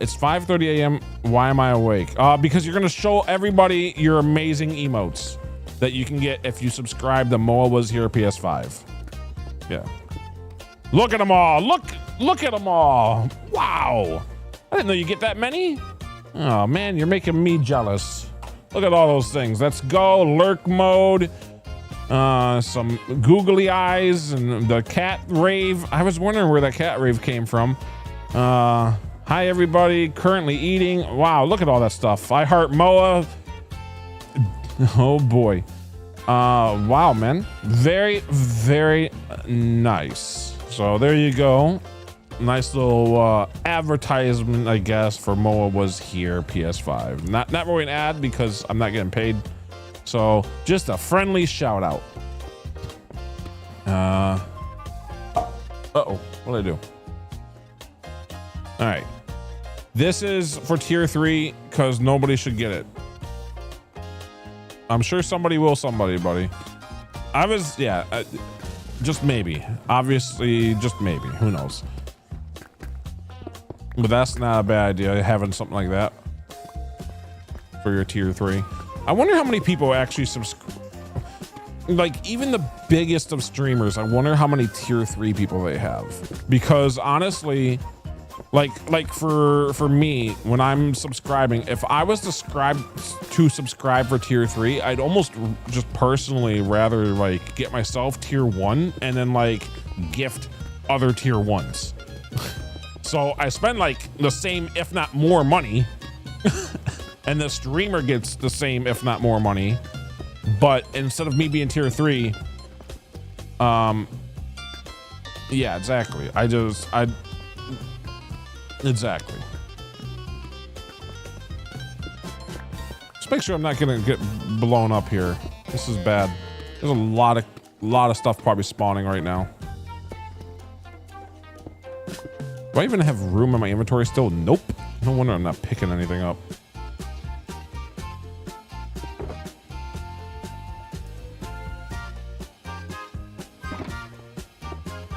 C: It's 5:30 a.m. Why am I awake? Because you're gonna show everybody your amazing emotes that you can get if you subscribe to Moa Was Here PS5. Yeah. Look at them all. Look at them all. Wow. I didn't know you get that many. Oh man, you're making me jealous. Look at all those things. Let's go. Lurk mode. Some googly eyes and the cat rave. I was wondering where that cat rave came from. Hi everybody. Currently eating. Wow, look at all that stuff. I heart Moa. Oh boy. Wow, man. Very, very nice. So there you go. Nice little advertisement, I guess, for Moa Was Here PS5. Not really an ad because I'm not getting paid. So just a friendly shout out. Uh-oh, what did I do? All right. This is for tier 3 because nobody should get it. I'm sure somebody will, buddy. Just maybe. Obviously, just maybe. Who knows? But that's not a bad idea, having something like that for your tier 3. I wonder how many people actually subscribe. Like, even the biggest of streamers, I wonder how many tier 3 people they have. Because honestly, like for me, when I'm subscribing, if I was to subscribe for tier 3, I'd almost just personally rather like get myself tier 1 and then like gift other tier 1s. So I spend like the same, if not more money, and the streamer gets the same, if not more money. But instead of me being tier 3, yeah, exactly. Exactly. Just make sure I'm not gonna get blown up here. This is bad. There's a lot of stuff probably spawning right now. Do I even have room in my inventory still? Nope. No wonder I'm not picking anything up.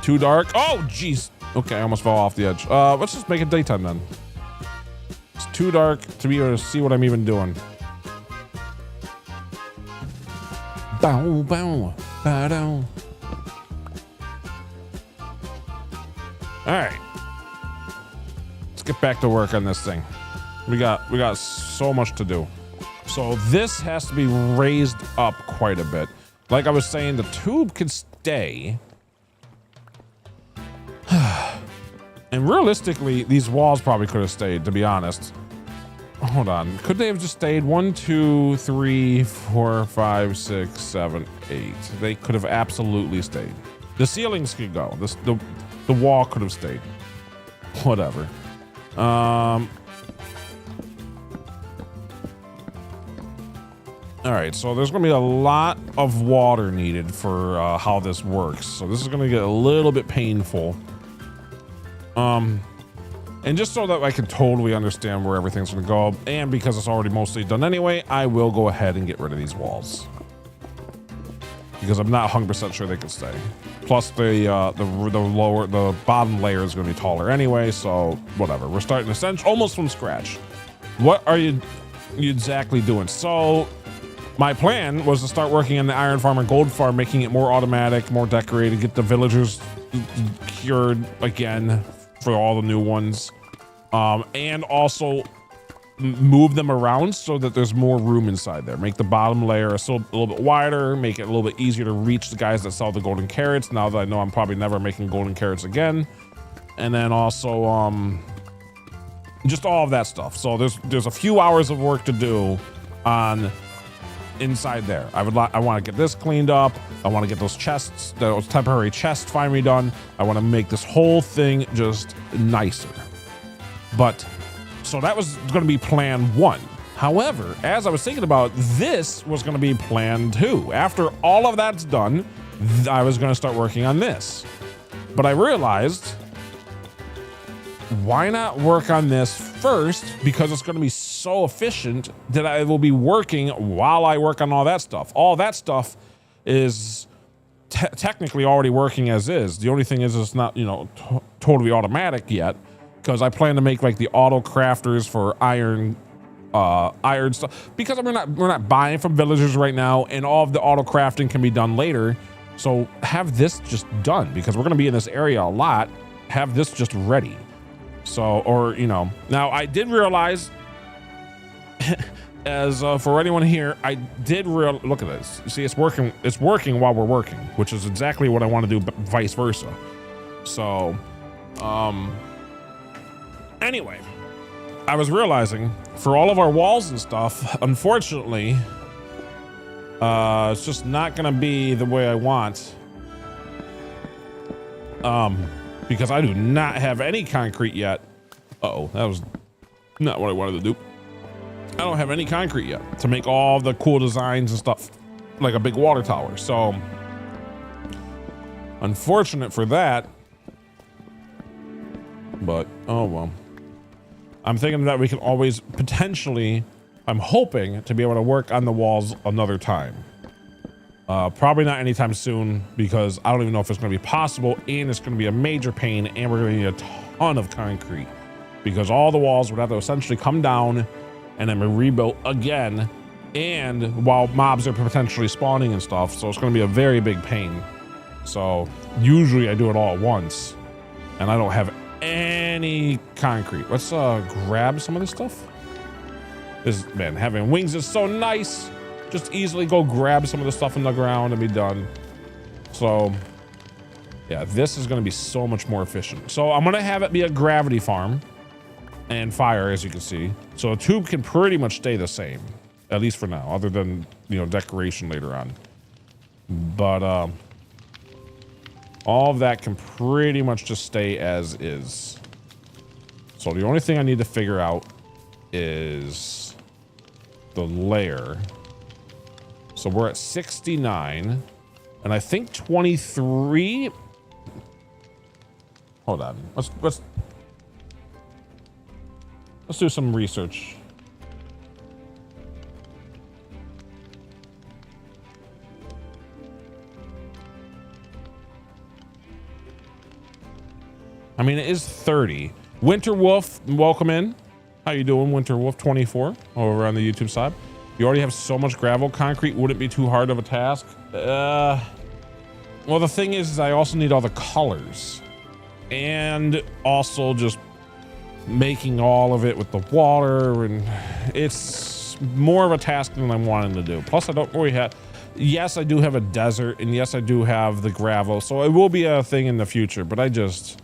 C: Too dark? Oh, jeez. Okay, I almost fell off the edge. Let's just make it daytime then. It's too dark to be able to see what I'm even doing. Bow, bow, bow, down. All right. Let's get back to work on this thing. We got so much to do. So this has to be raised up quite a bit. Like I was saying, the tube can stay. And realistically, these walls probably could have stayed, to be honest. Hold on. Could they have just stayed? 1, 2, 3, 4, 5, 6, 7, 8. They could have absolutely stayed. The ceilings could go. The wall could have stayed. Whatever. All right, so there's going to be a lot of water needed for how this works. So this is going to get a little bit painful. And just so that I can totally understand where everything's going to go, and because it's already mostly done anyway, I will go ahead and get rid of these walls. Because I'm not 100% sure they can stay. Plus the bottom layer is going to be taller anyway, so whatever. We're starting essentially almost from scratch. What are you exactly doing? So my plan was to start working on the iron farm and gold farm, making it more automatic, more decorated, get the villagers cured again for all the new ones, and also move them around so that there's more room inside there. Make the bottom layer still a little bit wider, make it a little bit easier to reach the guys that sell the golden carrots, now that I know I'm probably never making golden carrots again. And then also just all of that stuff. So there's a few hours of work to do on inside there. I want to get this cleaned up. I want to get those chests, those temporary chests finally done. I want to make this whole thing just nicer. But so that was going to be plan 1. However, as I was thinking about, this was going to be plan 2. After all of that's done, I was going to start working on this. But I realized, why not work on this first? Because it's going to be so efficient that I will be working while I work on all that stuff. All that stuff is technically already working as is. The only thing is it's not, totally automatic yet, because I plan to make like the auto crafters for iron stuff, because we're not buying from villagers right now, and all of the auto crafting can be done later. So have this just done, because we're going to be in this area a lot. Have this just ready. So, or, now I did realize, as for anyone here, I did look at this. See, it's working while we're working, which is exactly what I want to do, but vice versa. So, anyway, I was realizing for all of our walls and stuff, unfortunately, it's just not going to be the way I want. Because I do not have any concrete yet. Uh-oh, that was not what I wanted to do. I don't have any concrete yet to make all the cool designs and stuff, like a big water tower. So, unfortunate for that. But, oh well. I'm thinking that we can always potentially, I'm hoping to be able to work on the walls another time. Probably not anytime soon, because I don't even know if it's going to be possible, and it's going to be a major pain, and we're going to need a ton of concrete, because all the walls would have to essentially come down and then be rebuilt again, and while mobs are potentially spawning and stuff, so it's going to be a very big pain. So usually I do it all at once, and I don't have any concrete. Let's grab some of this stuff. Man, having wings is so nice. Just easily go grab some of the stuff in the ground and be done. So yeah, this is going to be so much more efficient. So I'm going to have it be a gravity farm and fire, as you can see. So the tube can pretty much stay the same, at least for now, other than, decoration later on. But all of that can pretty much just stay as is. So the only thing I need to figure out is the layer. So we're at 69, and I think 23. Hold on. Let's do some research. I mean, it is 30. Winter Wolf, welcome in. How you doing, Winter Wolf 24 over on the YouTube side? You already have so much gravel. Concrete wouldn't be too hard of a task. Well, the thing is I also need all the colors. and also just making all of it with the water, and it's more of a task than I'm wanting to do. Plus I don't really have, yes, I do have a desert, and yes, I do have the gravel, so it will be a thing in the future, but I just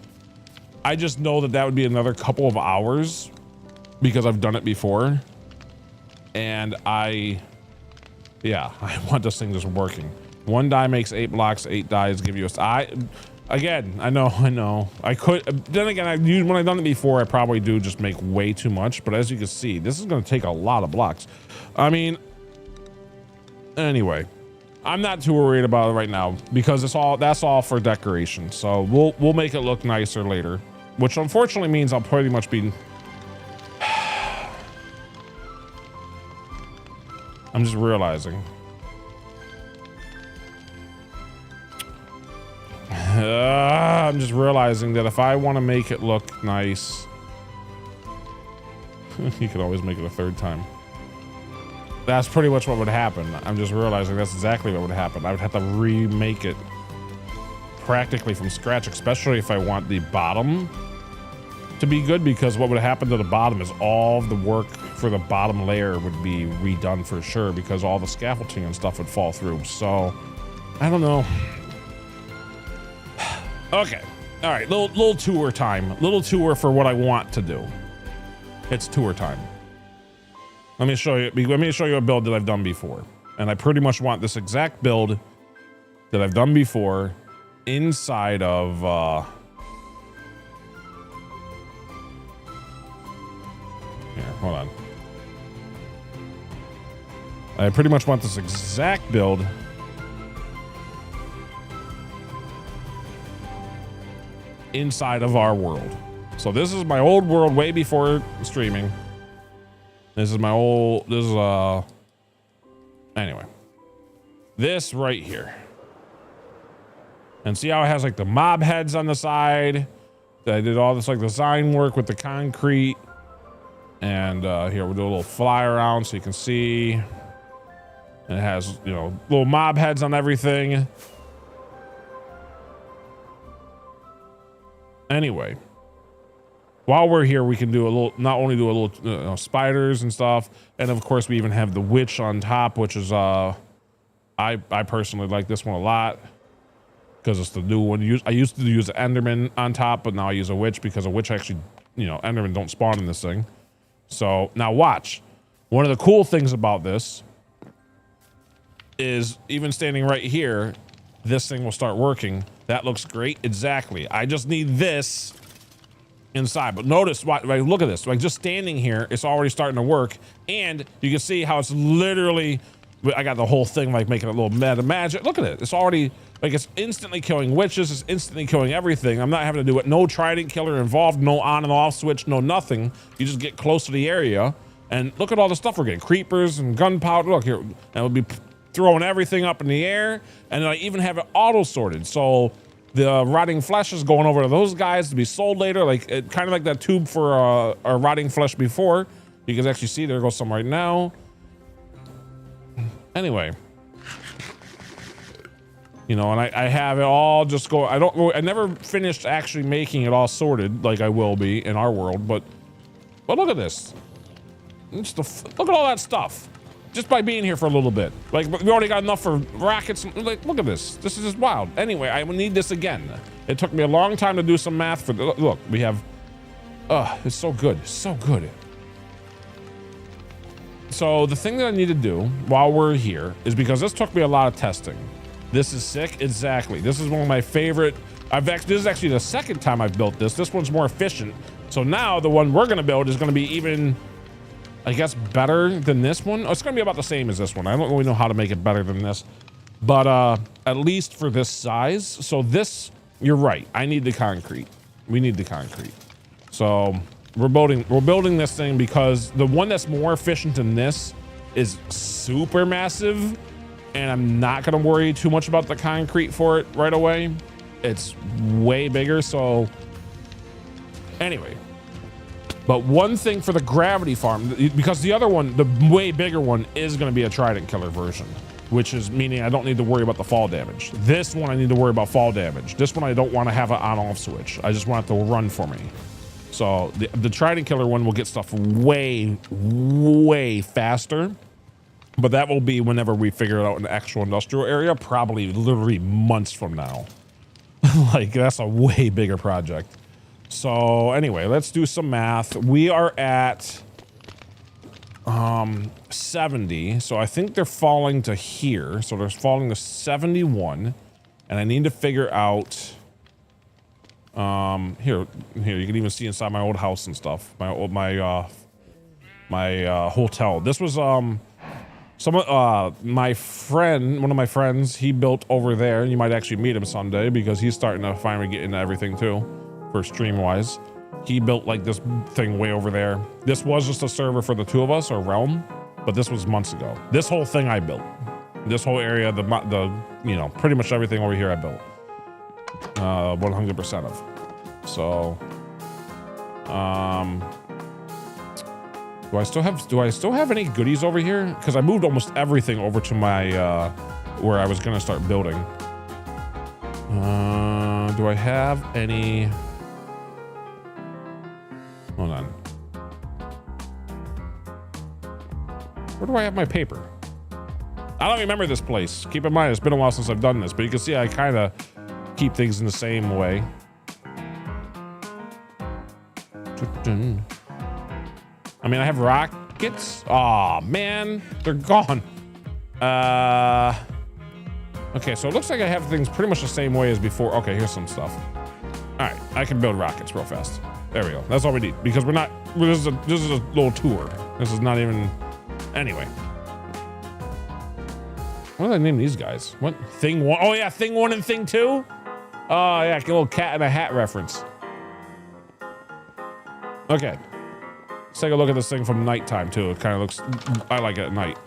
C: know that would be another couple of hours because I've done it before, and I want this thing just working. 1 die makes 8 blocks, 8 dies give you again, I know. I could, then again, when I've done it before, I probably do just make way too much, but as you can see, this is gonna take a lot of blocks. I mean, anyway, I'm not too worried about it right now because that's all for decoration. So we'll make it look nicer later, which unfortunately means I'll pretty much be, I'm just realizing. I'm just realizing that if I want to make it look nice, you could always make it a 3rd time. That's pretty much what would happen. I'm just realizing that's exactly what would happen. I would have to remake it practically from scratch, especially if I want the bottom to be good, because what would happen to the bottom is all of the work for the bottom layer would be redone for sure, because all the scaffolding and stuff would fall through. So I don't know. Okay, all right, little tour time. Little tour for what I want to do. It's tour time. Let me show you a build that I've done before, and I pretty much want this exact build that I've done before inside of here, hold on. I pretty much want this exact build inside of our world. So this is my old world way before streaming. This is my old, anyway, this right here. And see how it has like the mob heads on the side? I did all this like design work with the concrete. And here we'll do a little fly around so you can see. And it has, you know, little mob heads on everything. Anyway, while we're here, we can do a little, not only do a little spiders and stuff, and of course we even have the witch on top, which is I personally like this one a lot because it's the new one. I used to use the Enderman on top, but now I use a witch because a witch actually, you know, Enderman don't spawn in this thing. So now watch. One of the cool things about this is even standing right here, this thing will start working. That looks great. Exactly. I just need this inside. But notice, like, look at this. Like just standing here, it's already starting to work. And you can see how it's literally, I got the whole thing like making a little meta magic. Look at it. It's already, like it's instantly killing witches. It's instantly killing everything. I'm not having to do it. No trident killer involved. No on and off switch. No nothing. You just get close to the area. And look at all the stuff we're getting. Creepers and gunpowder. Look here. And we'll be throwing everything up in the air, and I even have it auto sorted, so the rotting flesh is going over to those guys to be sold later, like kind of like that tube for our rotting flesh before. You can actually see there goes some right now. Anyway, you know, and I have it all just go. I never finished actually making it all sorted like I will be in our world, but look at this. Look at all that stuff. Just by being here for a little bit. Like, we already got enough for rockets. Like, look at this. This is just wild. Anyway, I will need this again. It took me a long time to do some math for, look, we have, it's so good. So good. So the thing that I need to do while we're here is, because this took me a lot of testing. This is sick. Exactly. This is one of my favorite. This is actually the 2nd time I've built this. This one's more efficient. So now the one we're going to build is going to be even, I guess, better than this one. Oh, it's going to be about the same as this one. I don't really know how to make it better than this, but at least for this size. So this, you're right. I need the concrete. We need the concrete. So we're building this thing because the one that's more efficient than this is super massive, and I'm not going to worry too much about the concrete for it right away. It's way bigger. So anyway. But one thing for the gravity farm, because the other one, the way bigger one, is going to be a trident killer version. which is meaning I don't need to worry about the fall damage. This one I need to worry about fall damage. This one I don't want to have an on-off switch. I just want it to run for me. So the Trident Killer one will get stuff way, way faster. But that will be whenever we figure it out in the actual industrial area, probably literally months from now. Like, that's a way bigger project. So anyway, let's do some math. We are at 70. So I think they're falling to here. So they're falling to 71. And I need to figure out here you can even see inside my old house and stuff. My hotel. This was my friend, one of my friends, he built over there. You might actually meet him someday because he's starting to finally get into everything too, for stream wise. He built like this thing way over there. This was just a server for the two of us, or realm, but this was months ago. This whole thing I built. This whole area, the you know, pretty much everything over here I built. 100% of. So, do I still have any goodies over here? Because I moved almost everything over to my where I was gonna start building. Do I have any? Hold on. Where do I have my paper? I don't remember this place. Keep in mind, it's been a while since I've done this, but you can see I kind of keep things in the same way. I mean, I have rockets. Aw, man, they're gone. Okay, so it looks like I have things pretty much the same way as before. Okay, here's some stuff. All right, I can build rockets real fast. There we go. That's all we need because we're not. This is a little tour. This is not even. Anyway, what do I name these guys? What thing one? Oh yeah, thing one and thing two. Oh yeah, a little cat in a hat reference. Okay. Let's take a look at this thing from nighttime too. It kind of looks, I like it at night.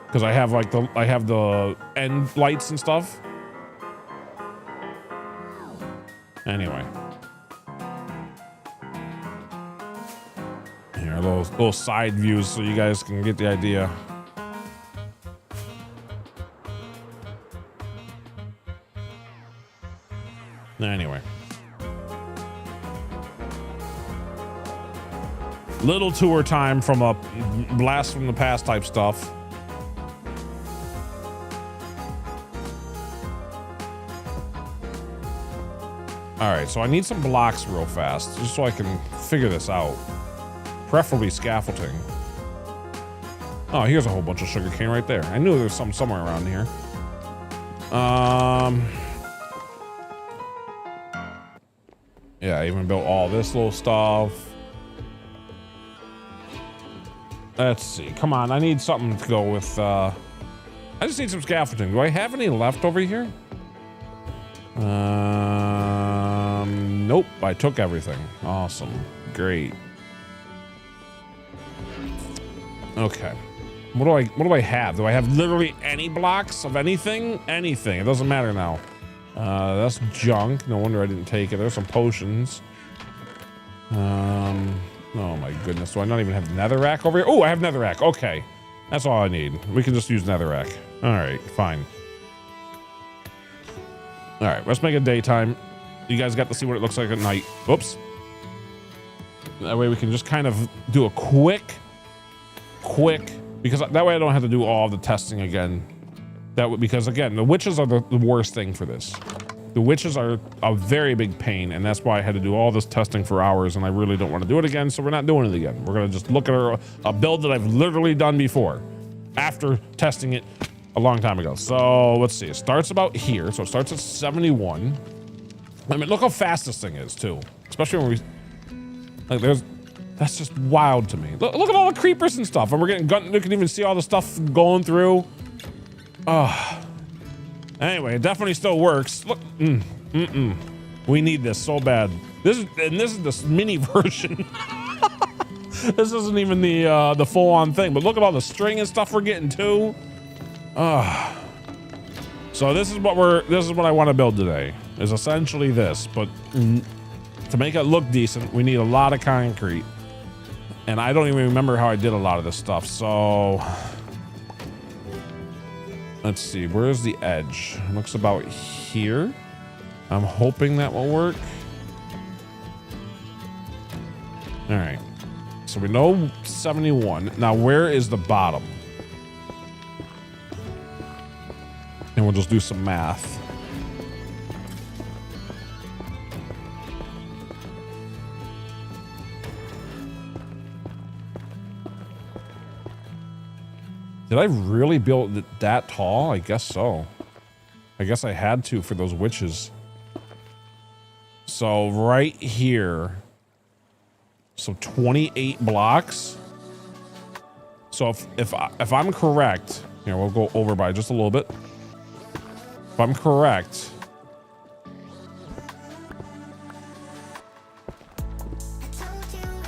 C: Because I have like the end lights and stuff. Anyway. Here, little side views so you guys can get the idea. Anyway. Little tour time from a blast from the past type stuff. All right, so I need some blocks real fast just so I can figure this out. Preferably scaffolding. Oh, here's a whole bunch of sugarcane right there. I knew there was some somewhere around here. Yeah, I even built all this little stuff. Let's see. Come on, I need something to go with. I just need some scaffolding. Do I have any left over here? Nope. I took everything. Awesome. Great. Okay. What do I have? Do I have literally any blocks of anything? Anything. It doesn't matter now. That's junk. No wonder I didn't take it. There's some potions. Oh my goodness, do I not even have netherrack over here? Oh, I have netherrack, okay. That's all I need. We can just use netherrack. All right, fine. All right, let's make it daytime. You guys got to see what it looks like at night. Oops. That way we can just kind of do a quick, because that way I don't have to do all the testing again. Because again, the witches are the worst thing for this. The witches are a very big pain, and that's why I had to do all this testing for hours, and I really don't want to do it again, so we're not doing it again. We're going to just look at a build that I've literally done before, after testing it a long time ago. So, let's see. It starts about here, so it starts at 71. I mean, look how fast this thing is, too. Especially when we... Like, that's just wild to me. Look at all the creepers and stuff, and we're getting... You can even see all the stuff going through. Anyway, it definitely still works. Look, we need this so bad. This is this mini version. This isn't even the full-on thing. But look at all the string and stuff we're getting too. So this is what I want to build today. Is essentially this, but to make it look decent, we need a lot of concrete. And I don't even remember how I did a lot of this stuff. So Let's see, where's the edge? Looks about here. I'm hoping that will work. All right, so we know 71. Now, where is the bottom? And we'll just do some math. Did I really build it that tall? I guess so. I guess I had to for those witches. So right here. So 28 blocks. So if I'm correct, here we'll go over by just a little bit. If I'm correct,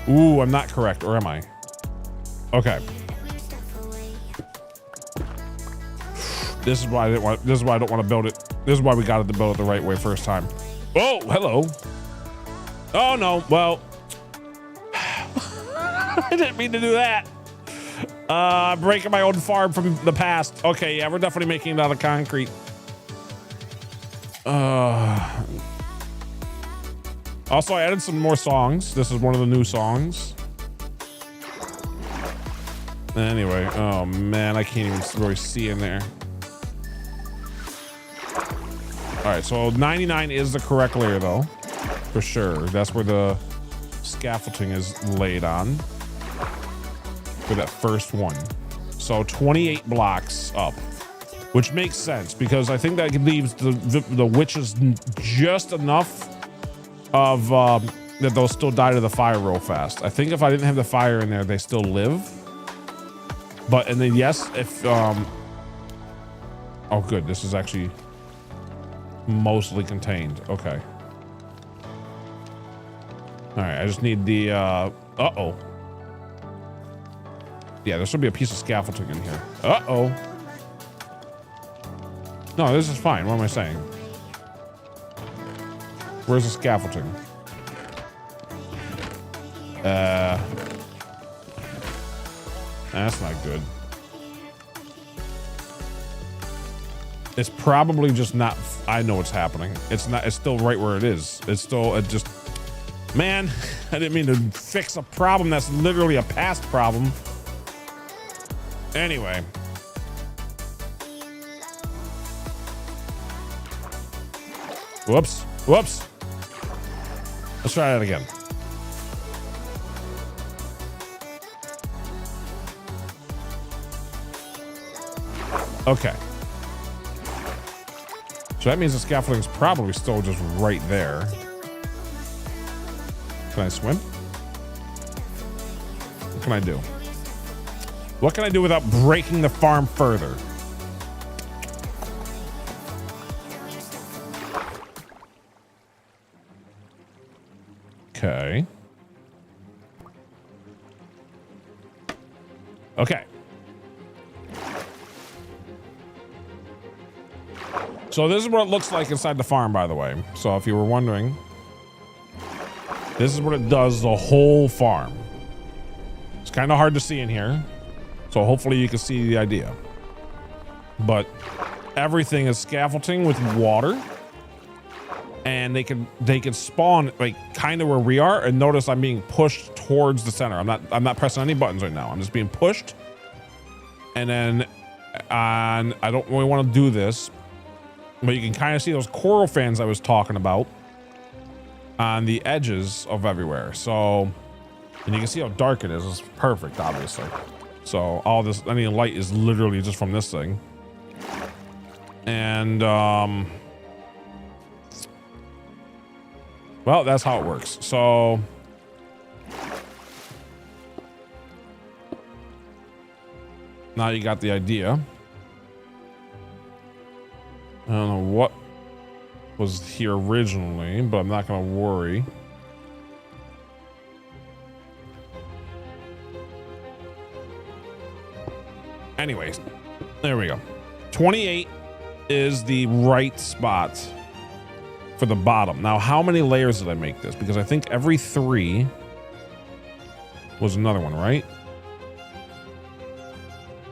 C: ooh, I'm not correct, or am I? Okay. This is why I didn't want. This is why I don't want to build it. This is why we got to build it the right way first time. Oh, hello. Oh no. Well, I didn't mean to do that. Breaking my own farm from the past. Okay, yeah, we're definitely making it out of concrete. Also, I added some more songs. This is one of the new songs. Anyway, oh man, I can't even really see in there. All right, so 99 is the correct layer though, for sure. That's where the scaffolding is laid on for that first one. So 28 blocks up, which makes sense because I think that leaves the witches just enough of that they'll still die to the fire real fast. I think if I didn't have the fire in there, they still live. But, and then yes, if, oh good, this is actually mostly contained. Okay. All right, I just need the, uh-oh. Yeah, there should be a piece of scaffolding in here. Uh-oh. No, this is fine. What am I saying? Where's the scaffolding? That's not good. It's probably just not. I know what's happening. It's not. It's still right where it is. It's still. It just. Man, I didn't mean to fix a problem that's literally a past problem. Anyway. Whoops. Whoops. Let's try that again. Okay. So that means the scaffolding's probably still just right there. Can I swim? What can I do? What can I do without breaking the farm further? Okay. Okay. So this is what it looks like inside the farm, by the way. So if you were wondering, this is what it does the whole farm. It's kind of hard to see in here. So hopefully you can see the idea. But everything is scaffolding with water. And they can spawn like kind of where we are, and notice I'm being pushed towards the center. I'm not pressing any buttons right now. I'm just being pushed. And then I don't really want to do this, but you can kind of see those coral fans I was talking about on the edges of everywhere. So, and you can see how dark it is. It's perfect, obviously. So all this, any light is literally just from this thing. And well, that's how it works. So now you got the idea. I don't know what was here originally, but I'm not going to worry. Anyways, there we go. 28 is the right spot for the bottom. Now, how many layers did I make this? Because I think every 3 was another one, right?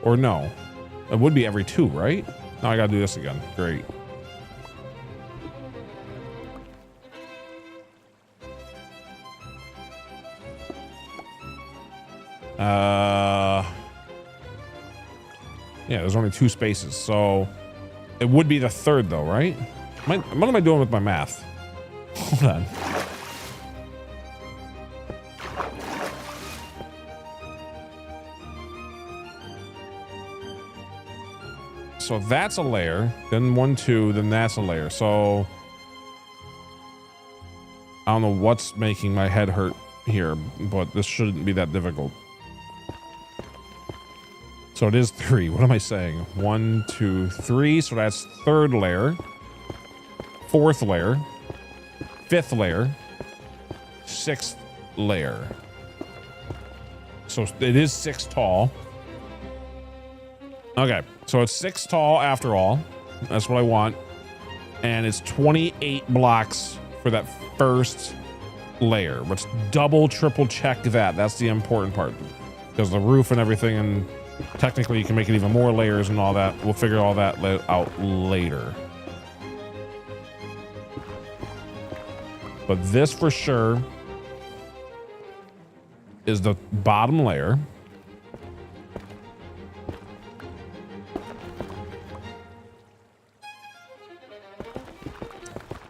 C: Or no? It would be every 2, right? Now I gotta do this again. Great. Yeah, there's only 2 spaces, so it would be the 3rd though, right? What am I doing with my math? Hold on. So that's a layer, then 1, 2, then that's a layer. So I don't know what's making my head hurt here, but this shouldn't be that difficult. So it is 3. What am I saying? 1, 2, 3. So that's 3rd layer, 4th layer, 5th layer, 6th layer. So it is 6 tall. Okay, so it's 6 tall after all. That's what I want. And it's 28 blocks for that first layer. Let's double, triple check that. That's the important part. Because the roof and everything, and technically you can make it even more layers and all that. We'll figure all that out later. But this for sure is the bottom layer.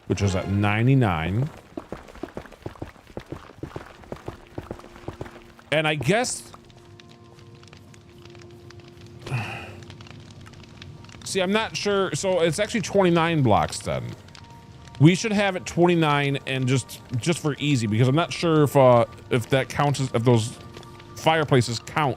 C: Which is at 99. And I guess... See, I'm not sure. So it's actually 29 blocks then. We should have it 29 and just for easy, because I'm not sure if that counts as, if those fireplaces count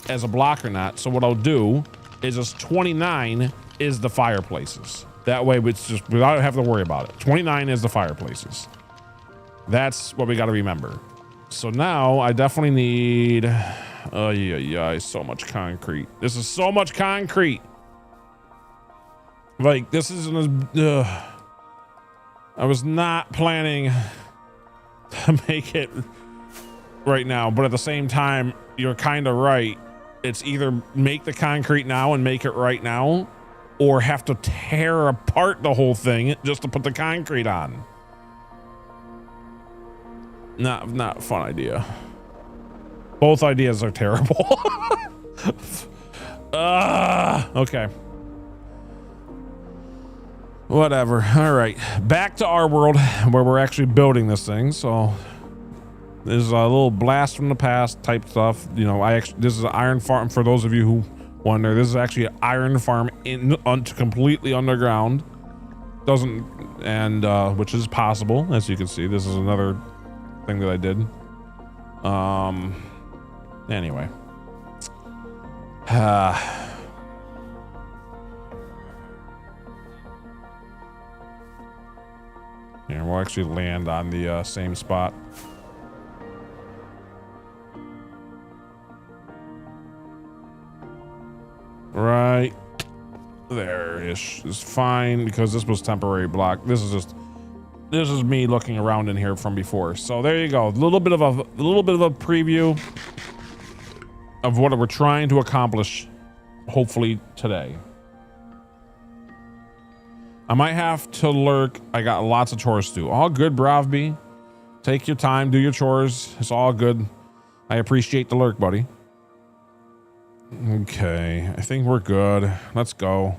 C: as a block or not. So what I'll do is just 29 is the fireplaces. That way it's just without having to worry about it. 29 is the fireplaces. That's what we got to remember. So now I definitely need, oh yeah, so much concrete. This is so much concrete. Like this isn't as, I was not planning to make it right now, but at the same time, you're kind of right. It's either make the concrete now and make it right now, or have to tear apart the whole thing just to put the concrete on. Not a fun idea. Both ideas are terrible. Okay. Whatever. All right. Back to our world where we're actually building this thing. So this is a little blast from the past type stuff. You know, this is an iron farm for those of you who wonder. This is actually an iron farm completely underground. Which is possible, as you can see. This is another thing that I did. Anyway. Here, we'll actually land on the same spot. Right there is fine, because this was temporary block. This is me looking around in here from before. So there you go. A little bit of a preview of what we're trying to accomplish, hopefully today. I might have to lurk. I got lots of chores to do. All good, Bravby. Take your time, do your chores. It's all good. I appreciate the lurk, buddy. Okay, I think we're good. Let's go.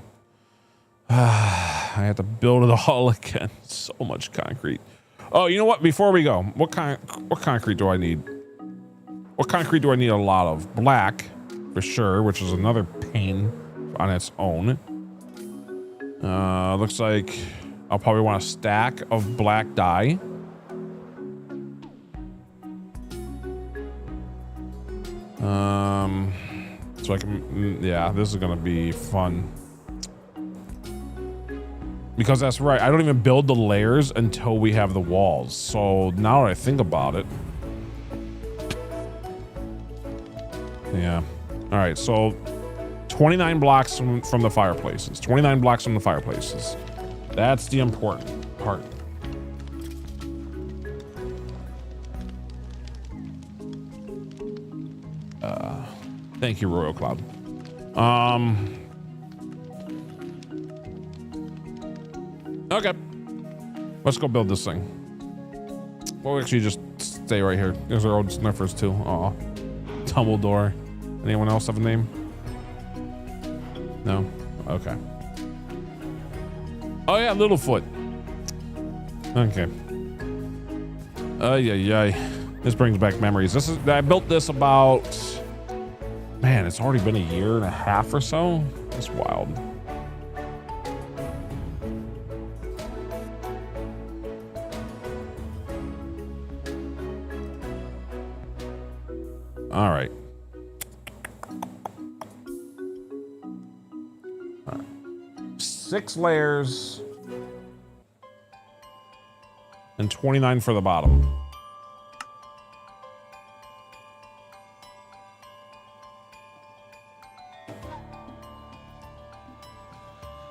C: I have to build it all again. So much concrete. Oh, you know what? Before we go, what concrete do I need? What concrete do I need a lot of? Black, for sure, which is another pain on its own. Looks like I'll probably want a stack of black dye. So I can, yeah, this is gonna be fun. Because that's right, I don't even build the layers until we have the walls. So now that I think about it. Yeah. All right, so 29 blocks from the fireplaces. 29 blocks from the fireplaces. That's the important part. Thank you, Royal Cloud. Okay. Let's go build this thing. We'll actually just stay right here. There's our old sniffers too. Aw. Tumbledore. Anyone else have a name? No? Okay. Oh yeah, Littlefoot. Okay. Yeah. This brings back memories. I built this about, man, it's already been a year and a half or so. That's wild. All right. 6 layers and 29 for the bottom.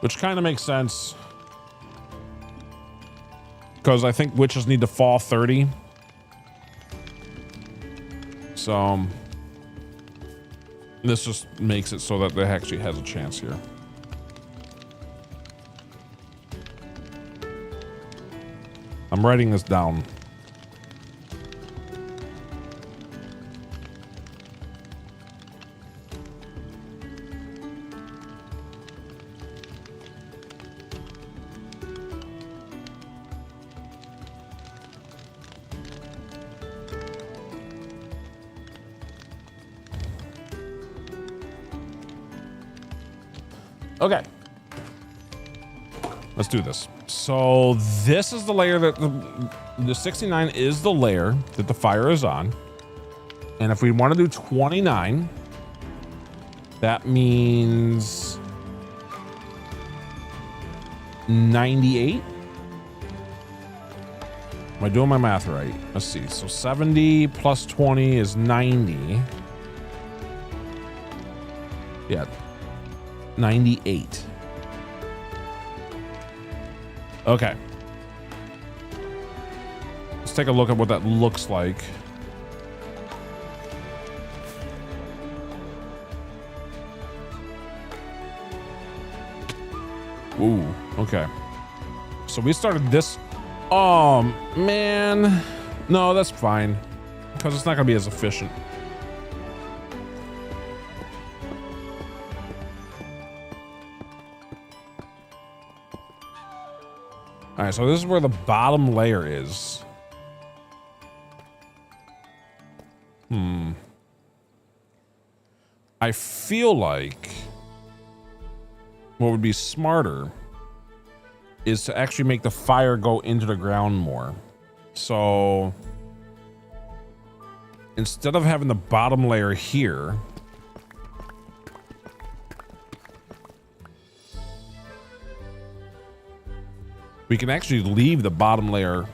C: Which kind of makes sense because I think witches need to fall 30. So this just makes it so that they actually has a chance here. I'm writing this down. Okay. Let's do this. So this is the layer that the 69 is the layer that the fire is on. And if we want to do 29, that means 98. Am I doing my math right? Let's see. So 70 plus 20 is 90. Yeah. 98. Okay. Let's take a look at what that looks like. Ooh, okay. So we started this. Oh, man. No, that's fine. Because it's not going to be as efficient. All right, so this is where the bottom layer is. I feel like what would be smarter is to actually make the fire go into the ground more. So instead of having the bottom layer here, we can actually leave the bottom layer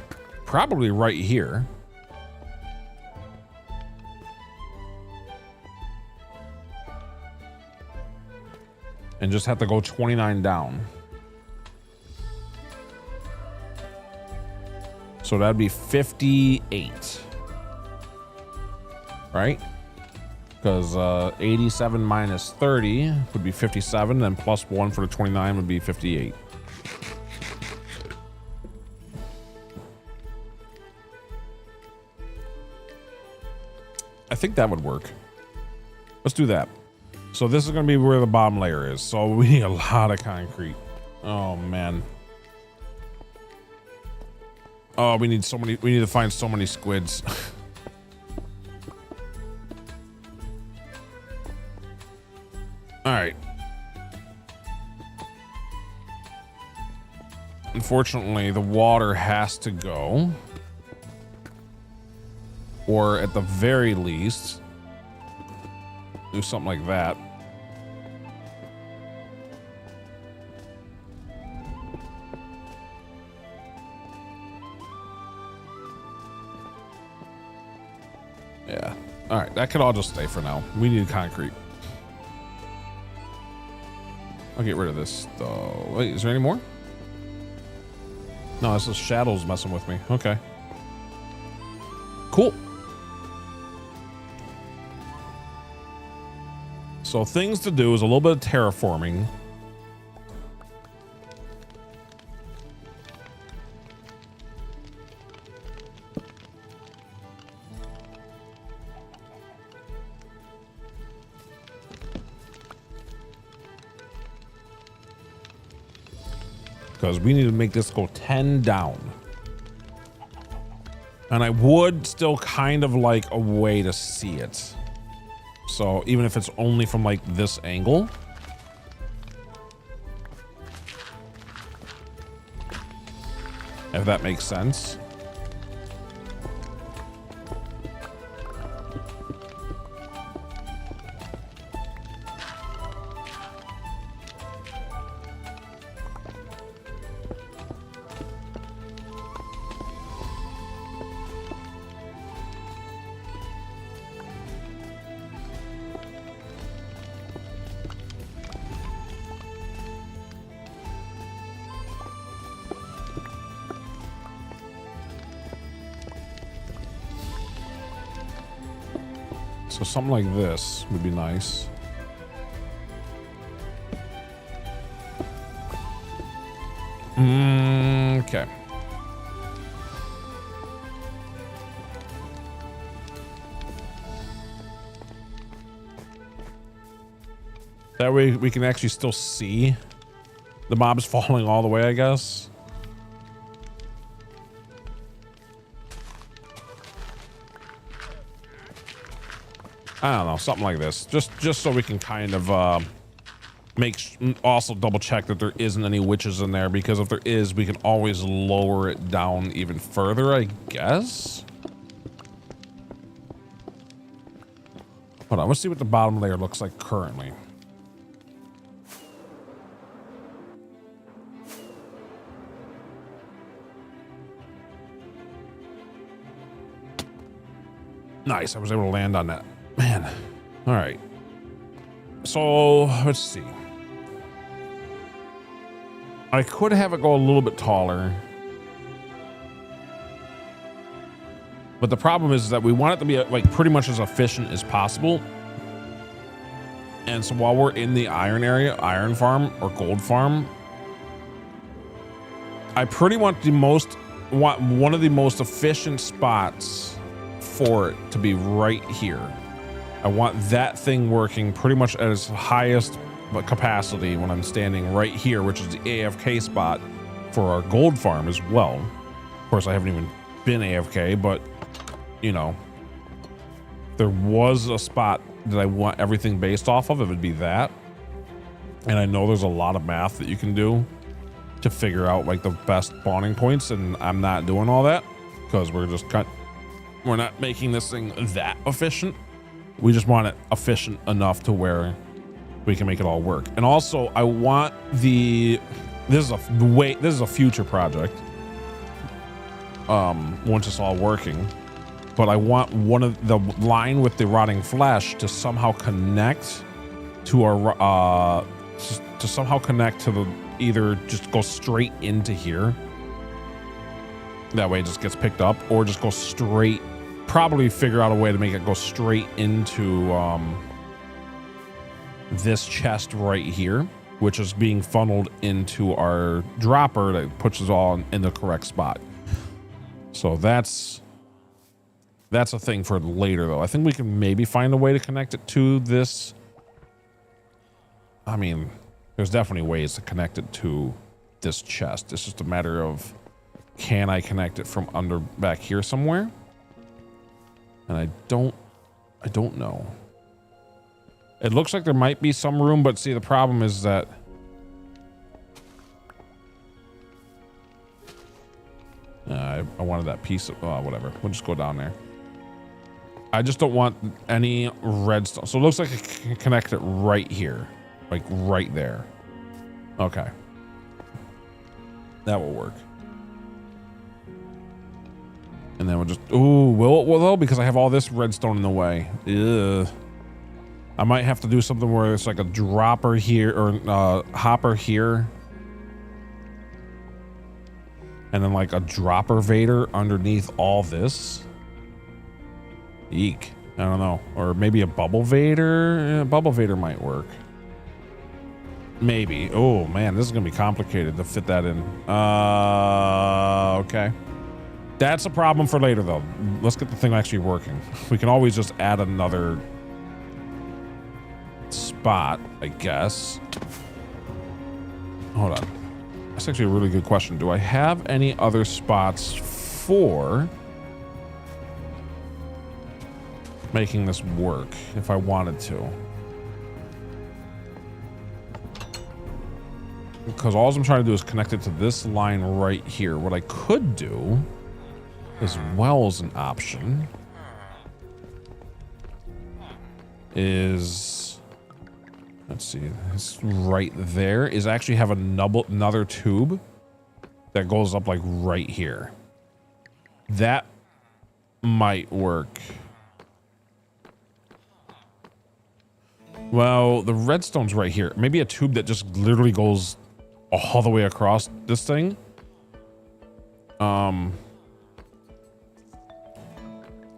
C: probably right here. And just have to go 29 down. So that'd be 58. Right? Because 87 minus 30 would be 57, and plus 1 for the 29 would be 58. I think that would work. Let's do that. So this is going to be where the bottom layer is. So we need a lot of concrete. Oh, man. Oh, we need so many. We need to find so many squids. All right. Unfortunately, the water has to go. Or at the very least, do something like that. Yeah. All right. That could all just stay for now. We need concrete. I'll get rid of this though. Wait, is there any more? No, it's just shadows messing with me. Okay. Cool. So things to do is a little bit of terraforming. because we need to make this go 10 down. And I would still kind of like a way to see it. So even if it's only from like this angle. If that makes sense. So something like this would be nice. Okay. That way we can actually still see the mobs falling all the way, I guess. I don't know, something like this. Just so we can kind of also double check that there isn't any witches in there, because if there is, we can always lower it down even further, I guess. Hold on, let's see what the bottom layer looks like currently. Nice, I was able to land on that. Man, all right. So let's see. I could have it go a little bit taller. But the problem is that we want it to be like pretty much as efficient as possible. And so while we're in the iron area, iron farm or gold farm, I pretty want one of the most efficient spots for it to be right here. I want that thing working pretty much at its highest capacity when I'm standing right here, which is the AFK spot for our gold farm as well. Of course, I haven't even been AFK, but you know, there was a spot that I want everything based off of, it would be that. And I know there's a lot of math that you can do to figure out like the best spawning points, and I'm not doing all that because we're not making this thing that efficient. We just want it efficient enough to where we can make it all work. And also I want this is a future project once it's all working, but I want one of the line with the rotting flesh to somehow connect to our either just go straight into here, that way it just gets picked up, or just go straight, probably figure out a way to make it go straight into this chest right here, which is being funneled into our dropper that puts us all in the correct spot. So that's a thing for later though. I think we can maybe find a way to connect it to this. I mean, there's definitely ways to connect it to this chest. It's just a matter of, can I connect it from under back here somewhere? And I don't know. It looks like there might be some room, but see, the problem is that I wanted that piece of, whatever. We'll just go down there. I just don't want any redstone. So it looks like I can connect it right here, like right there. Okay. That will work. And then we'll just, ooh, will it though? Because I have all this redstone in the way. Ugh. I might have to do something where it's like a dropper here or hopper here. And then like a dropper vader underneath all this. Eek. I don't know. Or maybe a bubble vader. Yeah, bubble vader might work. Maybe. Oh man, this is gonna be complicated to fit that in. Okay. That's a problem for later though. Let's get the thing actually working. We can always just add another spot, I guess. Hold on. That's actually a really good question. Do I have any other spots for making this work if I wanted to? Because all I'm trying to do is connect it to this line right here. What I could do, as well as an option, is, let's see, it's right there, is actually have another tube that goes up like right here. That might work. Well, the redstone's right here. Maybe a tube that just literally goes all the way across this thing. I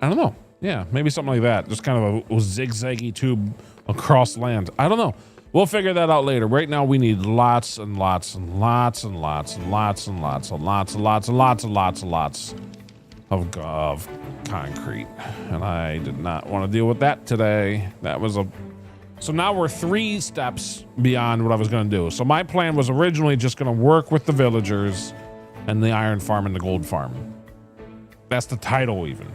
C: don't know. Yeah, maybe something like that. Just kind of a zigzaggy tube across land. I don't know. We'll figure that out later. Right now we need lots and lots and lots and lots and lots and lots and lots and lots and lots and lots and lots of concrete. And I did not want to deal with that today. That was a... So now we're 3 steps beyond what I was going to do. So my plan was originally just going to work with the villagers and the iron farm and the gold farm. That's the title even.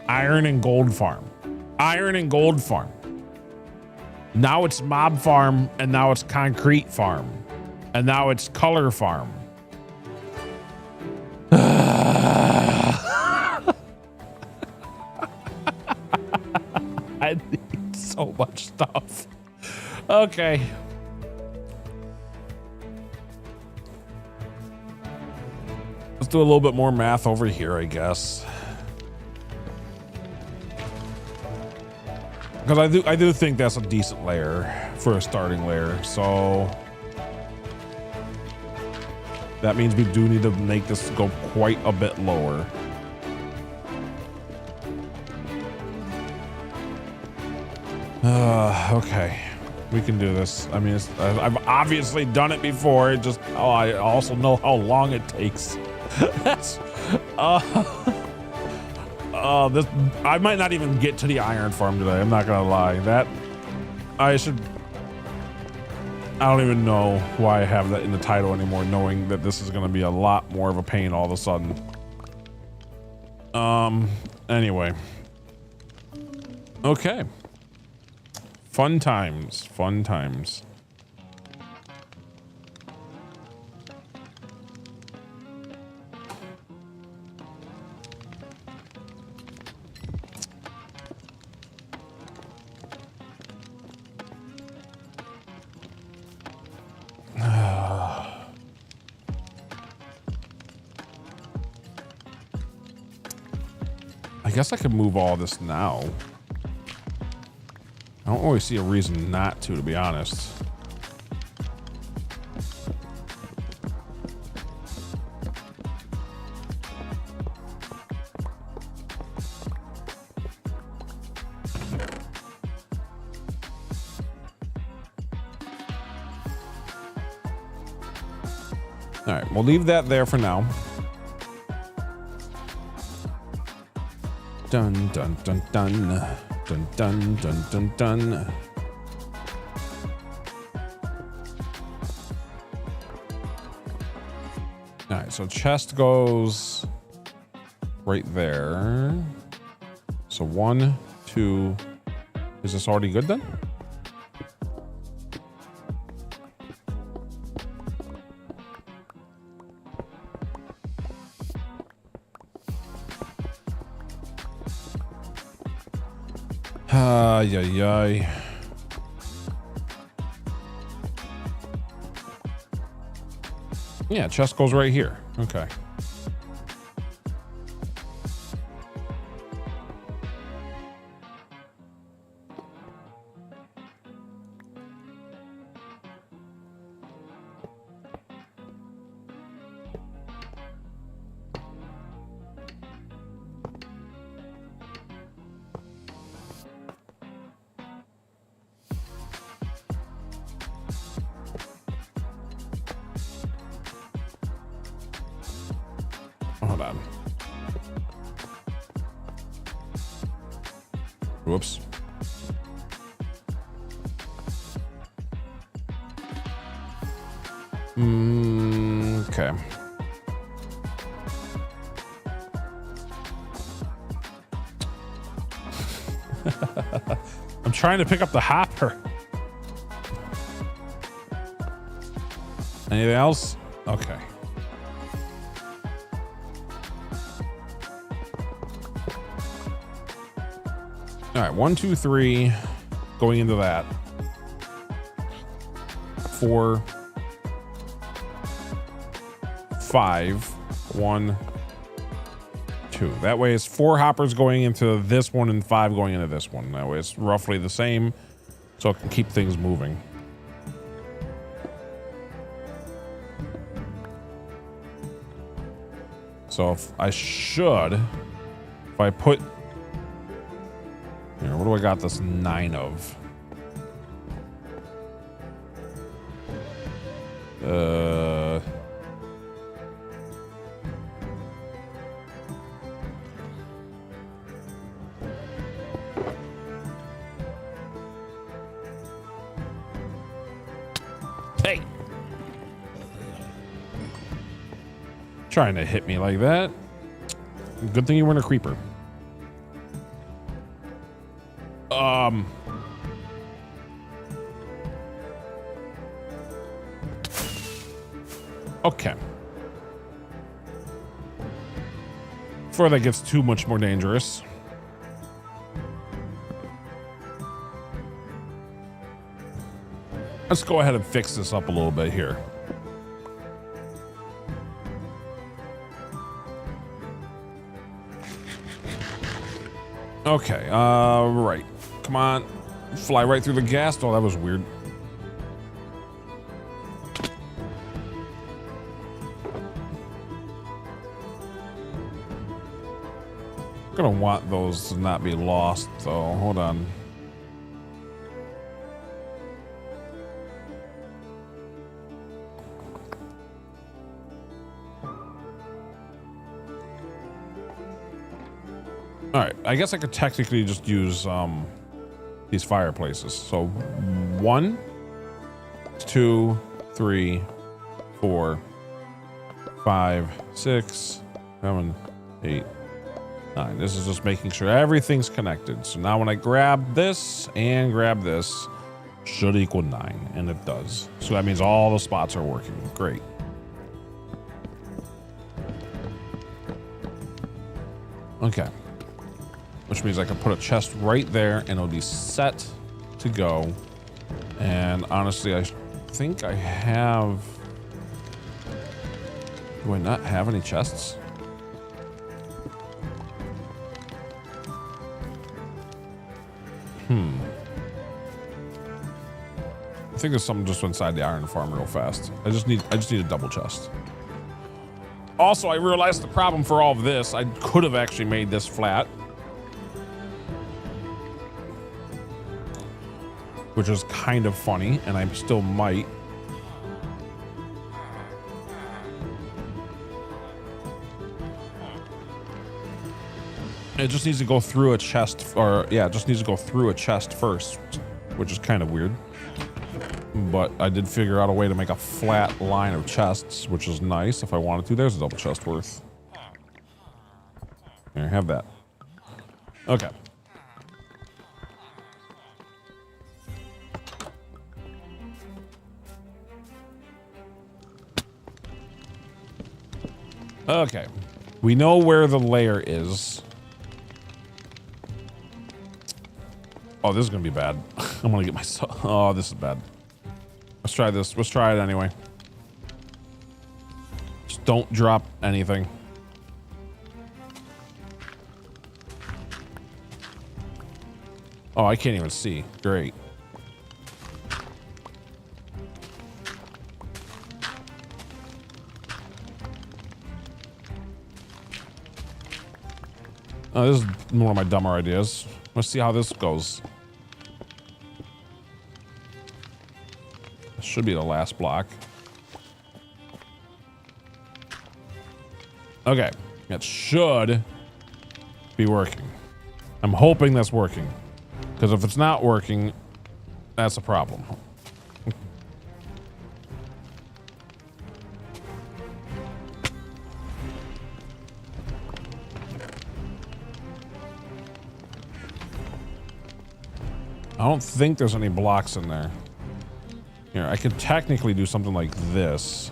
C: Iron and gold farm. Iron and gold farm. Now it's mob farm, and now it's concrete farm. And now it's color farm. I need so much stuff. Okay. Let's do a little bit more math over here, I guess. Because I do think that's a decent layer for a starting layer. So that means we do need to make this go quite a bit lower. Okay, we can do this. I mean, I've obviously done it before. It just, I also know how long it takes. That's, this, I might not even get to the iron farm today. I'm not gonna lie. That I don't even know why I have that in the title anymore, knowing that this is gonna be a lot more of a pain all of a sudden. Anyway. Okay. Fun times, fun times. I guess I could move all this now. I don't always see a reason not to be honest. All right, we'll leave that there for now. Dun, dun, dun, dun. Dun, dun, dun, dun, dun. All right, so chest goes right there. So 1, 2. Is this already good then? Ay, ay, ay. Yeah, chest goes right here. Okay. Hold on. Whoops. Okay. I'm trying to pick up the hopper. Anything else? Okay. All right, 1, 2, 3, going into that. 4, 5, 1, 2. That way it's 4 hoppers going into this one and 5 going into this one. That way it's roughly the same, so it can keep things moving. So if I put, here, what do I got this 9 of? Hey! Trying to hit me like that. Good thing you weren't a creeper. Okay. Before that gets too much more dangerous. Let's go ahead and fix this up a little bit here. Okay, right. Come on. Fly right through the gas. Oh, that was weird. I'm gonna want those to not be lost, though. Hold on. All right, I guess I could technically just use these fireplaces. So 1, 2, 3, 4, 5, 6, 7, 8, 9. This is just making sure everything's connected. So now when I grab this and grab this, should equal 9, and it does. So that means all the spots are working. Great. Okay. Which means I can put a chest right there and it'll be set to go. And honestly, I think I have... Do I not have any chests? I think there's something just inside the iron farm real fast. I just need a double chest. Also, I realized the problem for all of this, I could have actually made this flat. Which is kind of funny, and I still might. It just needs to go through a chest, or yeah, it just needs to go through a chest first, which is kind of weird. But I did figure out a way to make a flat line of chests, which is nice if I wanted to. There's a double chest worth. Here, have that. Okay. Okay, we know where the layer is. Oh, this is gonna be bad. I'm gonna get myself. Oh, this is bad. Let's try this. Let's try it anyway. Just don't drop anything. Oh, I can't even see. Great. Oh, this is one of my dumber ideas. Let's see how this goes. This should be the last block. Okay, it should be working. I'm hoping that's working. Because if it's not working, that's a problem. I don't think there's any blocks in there. Here, I could technically do something like this.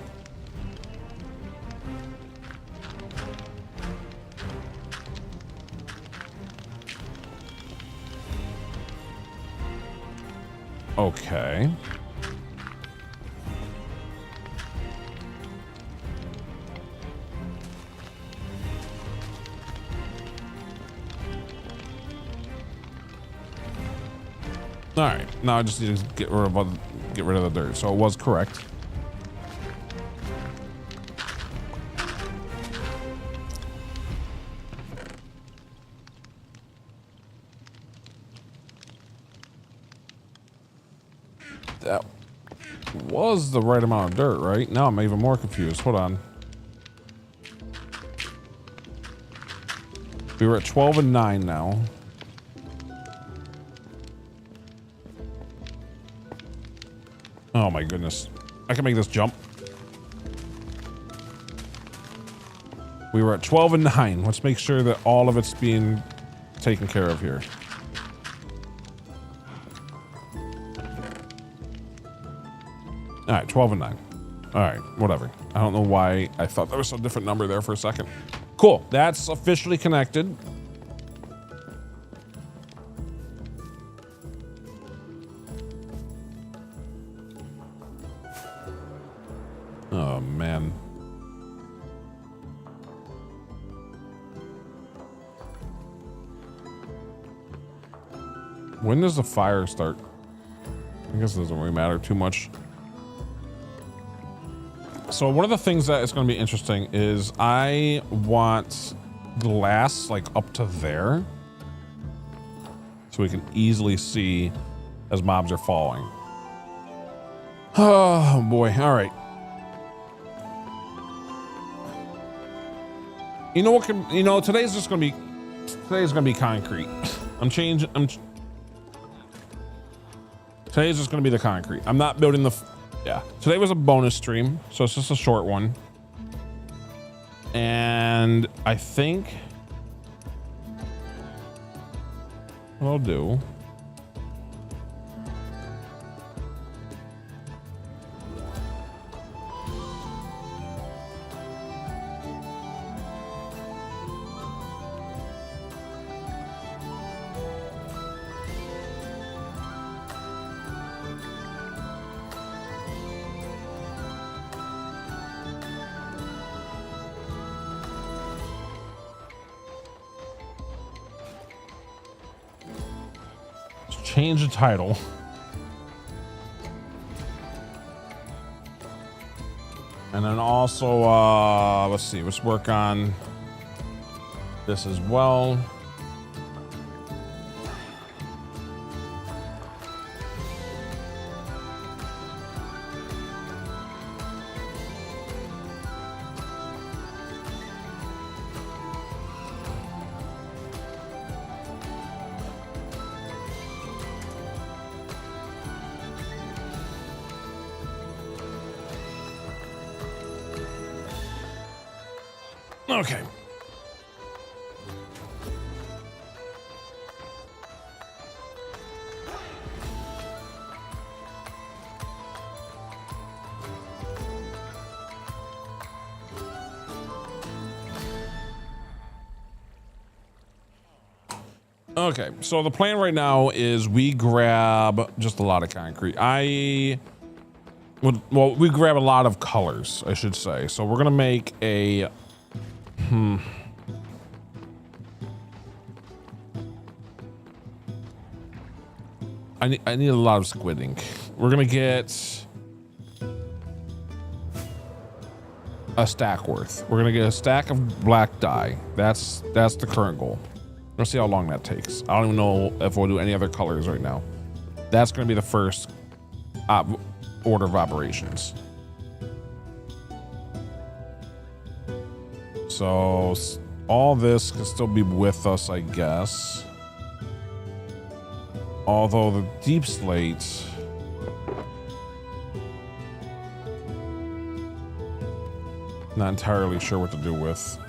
C: Okay. All right, now I just need to get rid of the dirt. So it was correct. That was the right amount of dirt, right? Now I'm even more confused. Hold on. We were at 12 and 9 now. Oh my goodness. I can make this jump. We were at 12 and 9. Let's make sure that all of it's being taken care of here. All right, 12 and 9. All right, whatever. I don't know why I thought there was a different number there for a second. Cool, that's officially connected. Oh, man. When does the fire start? I guess it doesn't really matter too much. So one of the things that is going to be interesting is I want glass like up to there so we can easily see as mobs are falling. Oh boy. All right. You know what can, you know, today's going to be concrete. Today's just going to be the concrete. I'm not building the, yeah. Today was a bonus stream, so it's just a short one. And I think what I'll do, change the title. And then also, let's see, let's work on this as well. Okay. Okay, so the plan right now is we grab just a lot of concrete. Well, we grab a lot of colors, I should say. So we're gonna make a I need a lot of squid ink. We're gonna get a stack worth. We're gonna get a stack of black dye. That's the current goal. Let's see how long that takes. I don't even know if we'll do any other colors right now. That's gonna be the first order of operations. So all this can still be with us, I guess. Although the deep slate, not entirely sure what to do with.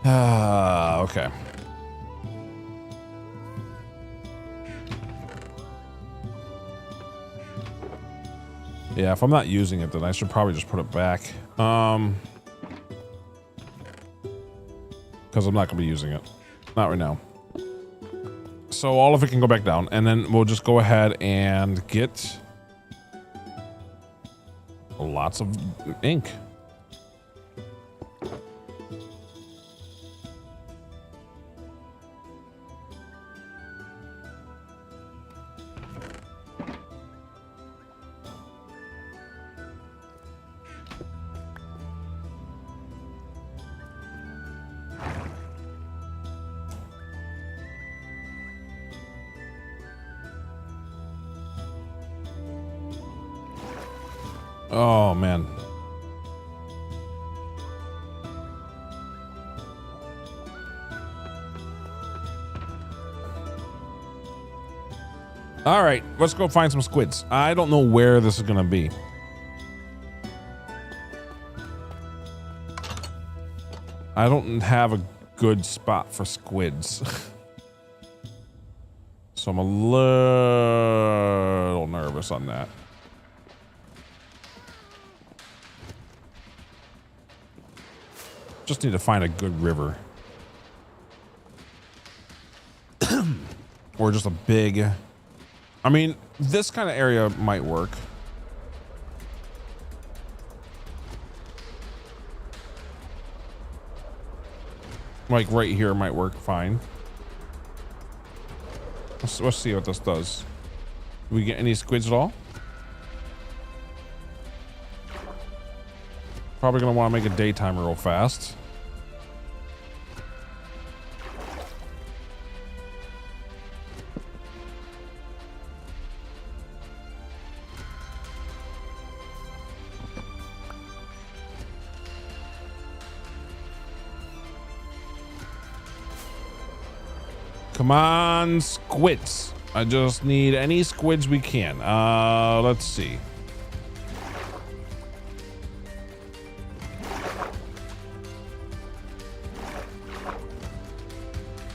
C: Okay. Yeah, if I'm not using it, then I should probably just put it back. Because I'm not going to be using it. Not right now. So all of it can go back down, and then we'll just go ahead and get lots of ink. Oh, man. All right, let's go find some squids. I don't know where this is going to be. I don't have a good spot for squids. So I'm a little nervous on that. Just need to find a good river. Or just a big... I mean, this kind of area might work. Like right here might work fine. Let's see what this does. Do we get any squids at all? Probably gonna want to make a daytime real fast. Come on, squids. I just need any squids we can. Let's see.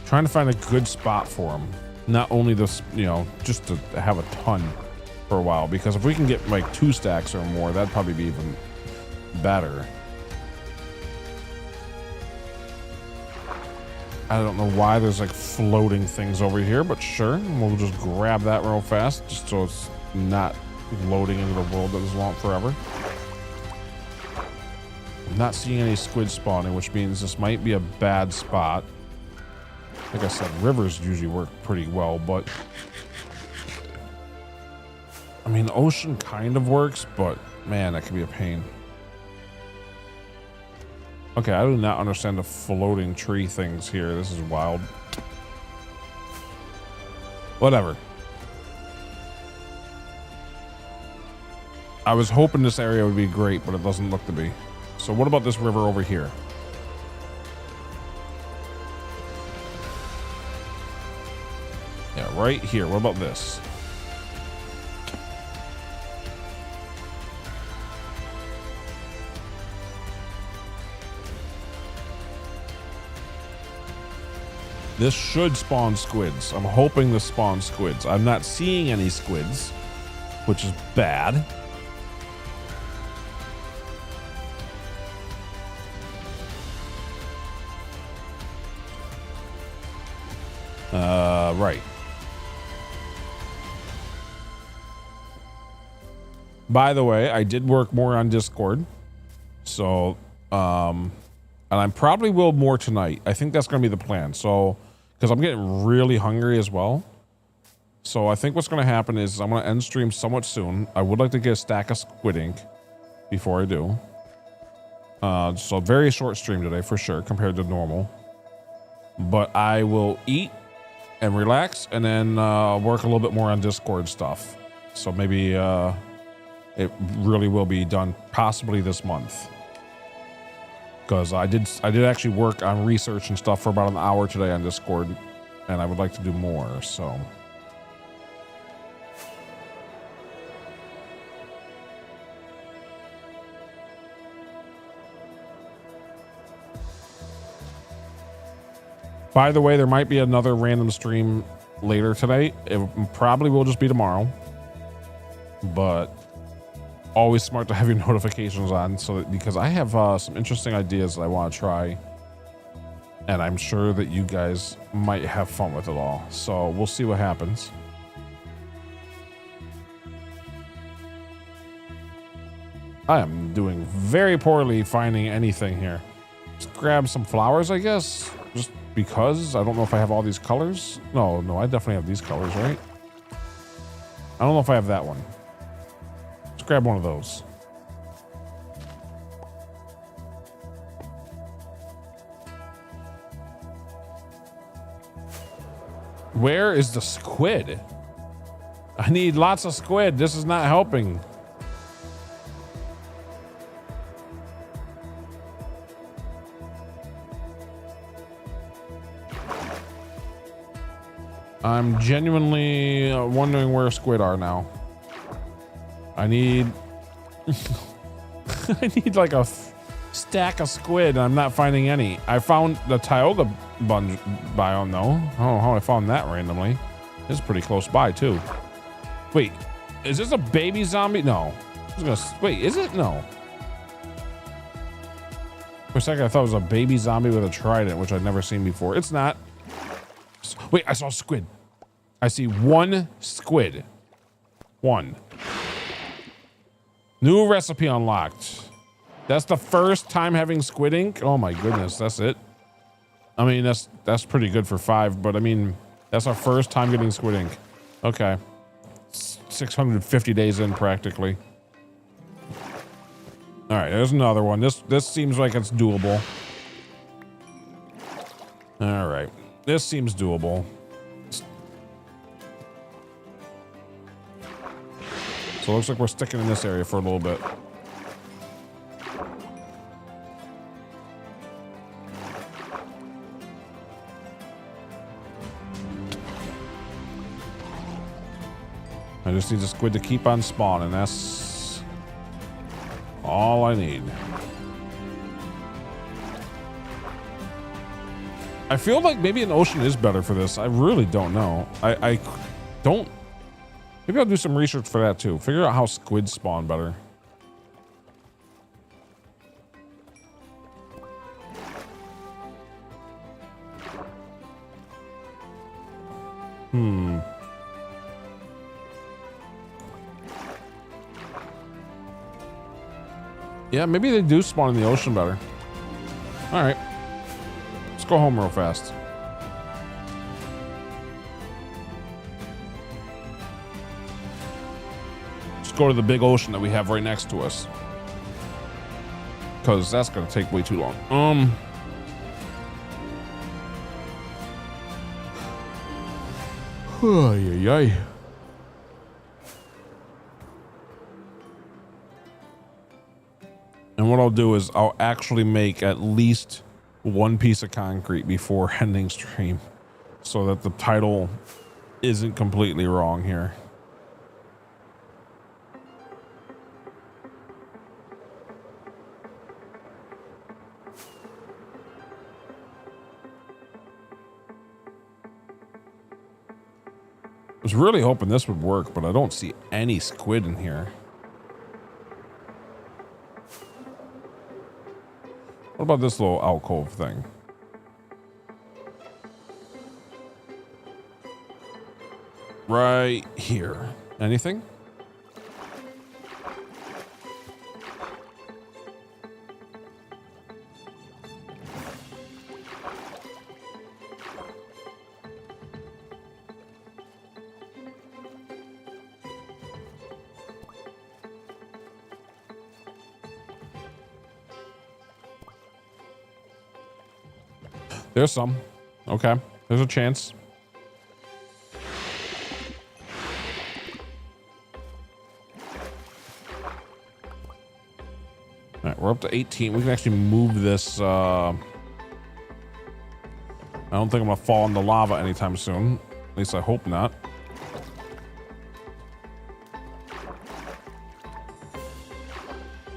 C: Trying to find a good spot for them. Not only this, you know, just to have a ton for a while. Because if we can get like 2 stacks or more, that'd probably be even better. I don't know why there's like floating things over here, but sure. We'll just grab that real fast just so it's not loading into the world that doesn't want forever. I'm not seeing any squid spawning, which means this might be a bad spot. Like I said, rivers usually work pretty well, but I mean, the ocean kind of works, but man, that can be a pain. Okay, I do not understand the floating tree things here. This is wild. Whatever. I was hoping this area would be great, but it doesn't look to be. So what about this river over here? Yeah, right here. What about this? This should spawn squids. I'm hoping this spawns squids. I'm not seeing any squids, which is bad. Right. By the way, I did work more on Discord. So, and I probably will more tonight. I think that's going to be the plan. So, because I'm getting really hungry as well. So I think what's going to happen is I'm going to end stream somewhat soon. I would like to get a stack of squid ink before I do. So very short stream today for sure compared to normal. But I will eat and relax and then work a little bit more on Discord stuff. So maybe it really will be done possibly this month. Because I did actually work on research and stuff for about an hour today on Discord, and I would like to do more, so. By the way, there might be another random stream later today. It probably will just be tomorrow, but always smart to have your notifications on so that, because I have some interesting ideas that I want to try, and I'm sure that you guys might have fun with it all. So we'll see what happens. I am doing very poorly finding anything here. Just grab some flowers, I guess. Just because I don't know if I have all these colors. No, I definitely have these colors, right? I don't know if I have that one. Let's grab one of those. Where is the squid? I need lots of squid. This is not helping. I'm genuinely wondering where squid are now. I need I need like a stack of squid. I'm not finding any. I found the Tioga biome though. Oh, how I found that randomly. It's pretty close by too. Wait, is this a baby zombie? No. I was gonna, wait, is it? No. For a second I thought it was a baby zombie with a trident, which I'd never seen before. It's not. Wait, I saw squid. I see one squid. One. New recipe unlocked. That's the first time having squid ink. Oh my goodness, that's it. I mean, that's pretty good for 5, but I mean, that's our first time getting squid ink. Okay. 650 days in practically. All right, there's another one. This seems like it's doable. All right. This seems doable. So it looks like we're sticking in this area for a little bit. I just need the squid to keep on spawning. That's all I need. I feel like maybe an ocean is better for this. I really don't know. I don't. Maybe I'll do some research for that too. Figure out how squids spawn better. Yeah, maybe they do spawn in the ocean better. All right. Let's go home real fast. Let's go to the big ocean that we have right next to us, because that's gonna take way too long. Ay. And what I'll do is I'll actually make at least one piece of concrete before ending stream, so that the title isn't completely wrong here. I was really hoping this would work, but I don't see any squid in here. What about this little alcove thing? Right here. Anything? There's some. Okay. There's a chance. All right, we're up to 18. We can actually move this. I don't think I'm gonna fall into lava anytime soon. At least I hope not.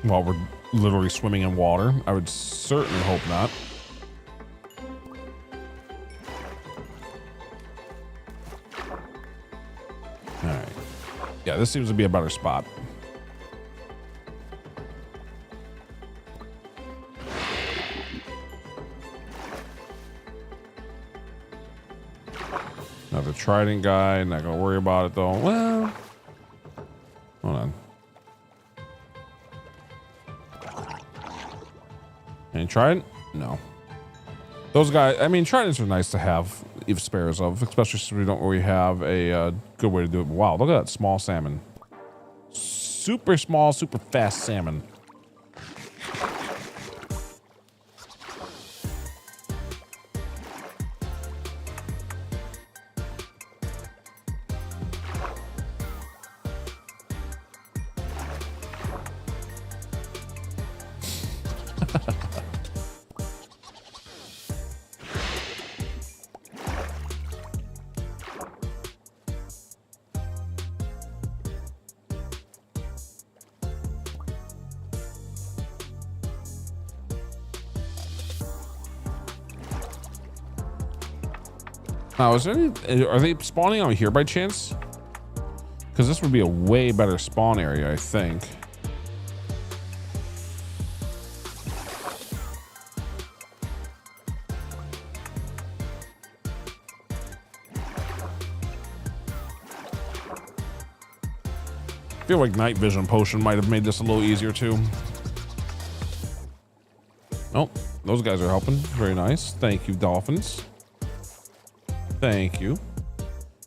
C: While we're literally swimming in water, I would certainly hope not. Yeah, this seems to be a better spot. Another trident guy. Not gonna worry about it though. Well, hold on. Any trident? No. Those guys. I mean, tridents are nice to have if spares of, especially since we don't really have a good way to do it. Wow, look at that small salmon. Super small, super fast salmon. Now, is there any, are they spawning out here by chance? Because this would be a way better spawn area, I think. I feel like night vision potion might have made this a little easier too. Oh, those guys are helping. Very nice. Thank you, dolphins. Thank you.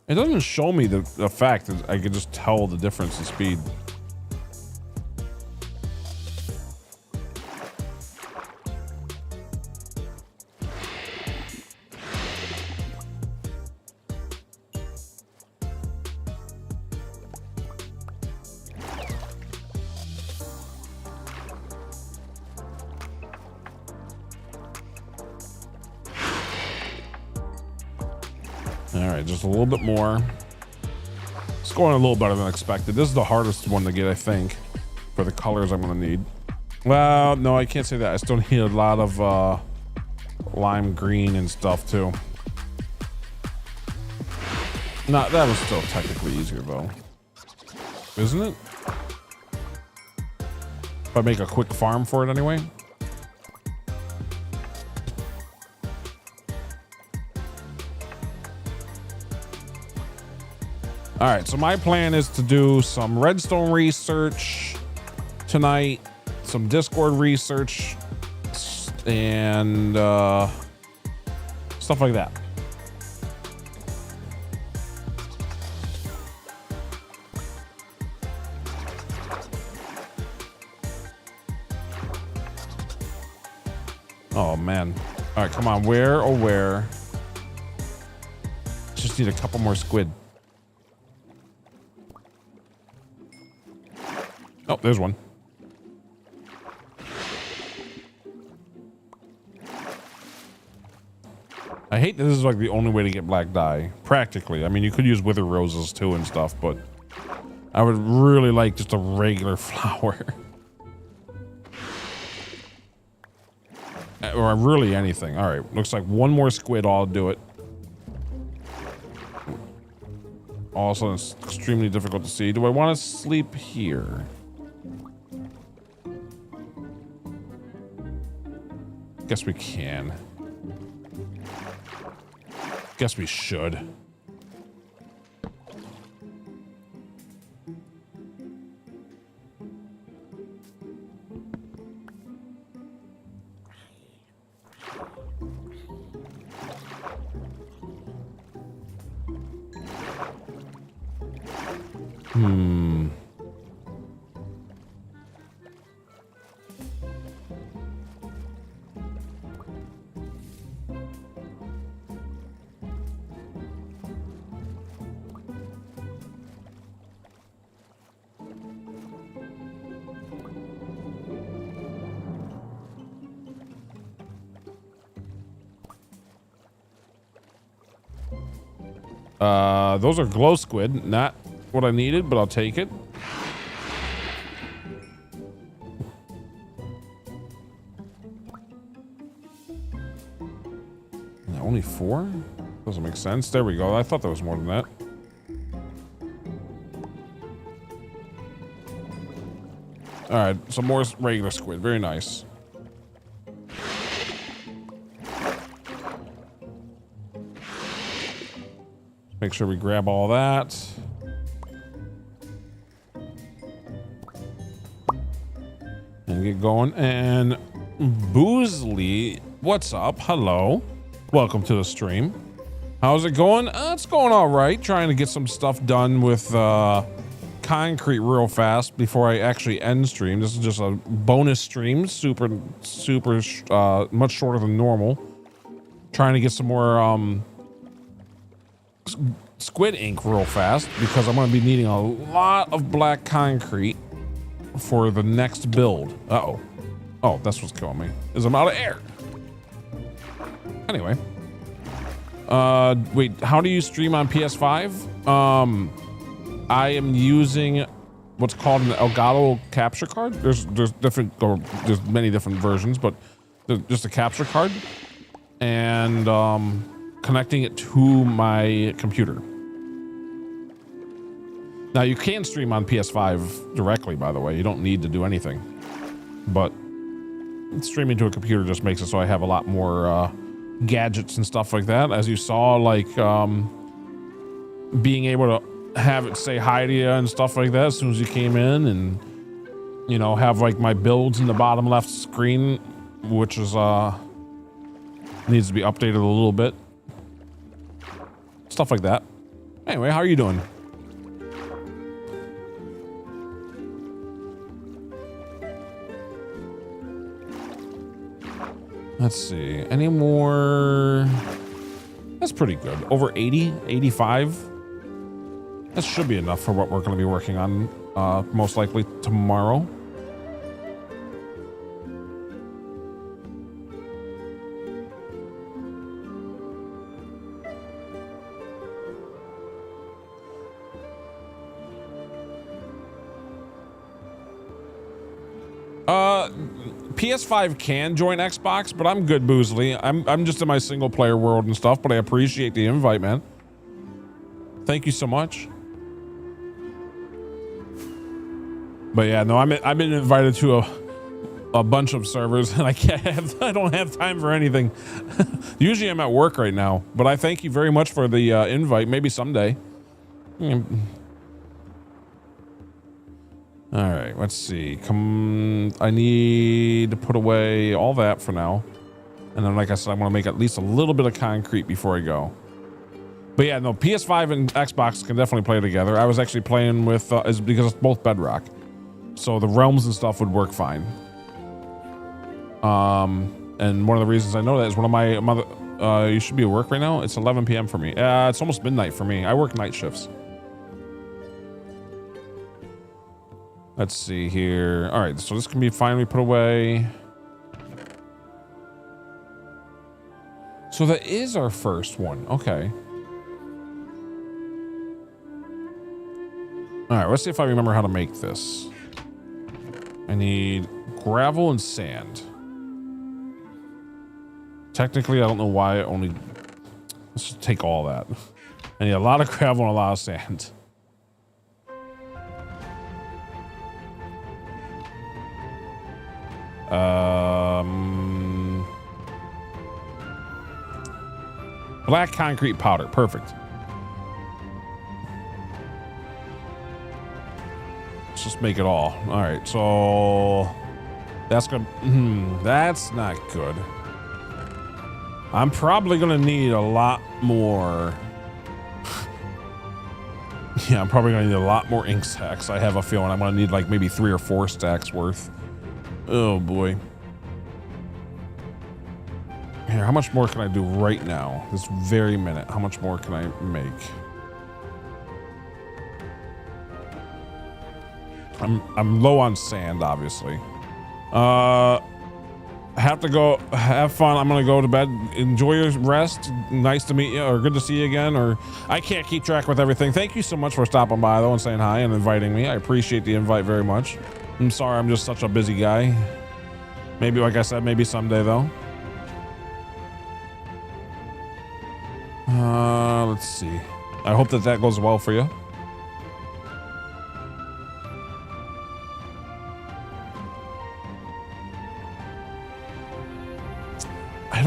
C: It doesn't show me the fact that I can just tell the difference in speed. All right, just a little bit more. It's going a little better than expected. This is the hardest one to get, I think, for the colors I'm going to need. Well, no, I can't say that. I still need a lot of lime green and stuff, too. Nah, that was still technically easier, though. Isn't it? If I make a quick farm for it anyway. All right, so my plan is to do some redstone research tonight, some Discord research, and stuff like that. Oh, man. All right, come on. Where, oh, where? Just need a couple more squid. Oh, there's one. I hate that this is like the only way to get black dye. Practically. I mean, you could use wither roses too and stuff, but I would really like just a regular flower. Or really anything. All right. Looks like one more squid. I'll do it. Also, it's extremely difficult to see. Do I want to sleep here? Guess we can. Guess we should. Those are glow squid, not what I needed, but I'll take it. Only 4? Doesn't make sense. There we go. I thought there was more than that. All right, some more regular squid. Very nice. Make sure we grab all that. And get going. And Boozley, what's up? Hello. Welcome to the stream. How's it going? It's going all right. Trying to get some stuff done with concrete real fast before I actually end stream. This is just a bonus stream. Super much shorter than normal. Trying to get some more squid ink real fast because I'm going to be needing a lot of black concrete for the next build. Uh-oh. Oh, that's what's killing me, is I'm out of air. Anyway. Wait, how do you stream on PS5? I am using what's called an Elgato capture card. There's many different versions, but there's just a capture card. And, connecting it to my computer. Now you can stream on PS5 directly, by the way. You don't need to do anything, but streaming to a computer just makes it so I have a lot more gadgets and stuff like that. As you saw, like being able to have it say hi to you and stuff like that as soon as you came in, and you know, have like my builds in the bottom left screen, which is needs to be updated a little bit. Stuff like that. Anyway, how are you doing? Let's see. Any more? That's pretty good. Over 80, 85. That should be enough for what we're going to be working on most likely tomorrow. PS5 can join Xbox, but I'm good, Boozley. I'm just in my single player world and stuff, but I appreciate the invite, man. Thank you so much. But yeah, no, I've been invited to a bunch of servers, and I don't have time for anything. Usually I'm at work right now, but I thank you very much for the invite. Maybe someday. All right, let's see. I need to put away all that for now. And then, like I said, I want to make at least a little bit of concrete before I go. But yeah, no, PS5 and Xbox can definitely play together. I was actually playing with, because it's both Bedrock. So the realms and stuff would work fine. And one of the reasons I know that is one of my mother, you should be at work right now. It's 11 p.m. for me. It's almost midnight for me. I work night shifts. Let's see here. All right, so this can be finally put away. So that is our first one. Okay. All right, let's see if I remember how to make this. I need gravel and sand. Technically, I don't know why I only... Let's just take all that. I need a lot of gravel and a lot of sand. Black concrete powder, perfect. Let's just make it all. All right, so that's gonna. That's not good. I'm probably gonna need a lot more. Yeah, I'm probably gonna need a lot more ink stacks. I have a feeling I'm gonna need like maybe 3 or 4 stacks worth. Oh boy. Here, how much more can I do right now? This very minute. How much more can I make? I'm low on sand, obviously. Have to go have fun. I'm gonna go to bed. Enjoy your rest. Nice to meet you, or good to see you again, or I can't keep track with everything. Thank you so much for stopping by though and saying hi and inviting me. I appreciate the invite very much. I'm sorry I'm just such a busy guy. Maybe, like I said, maybe someday though. Let's see. I hope that goes well for you.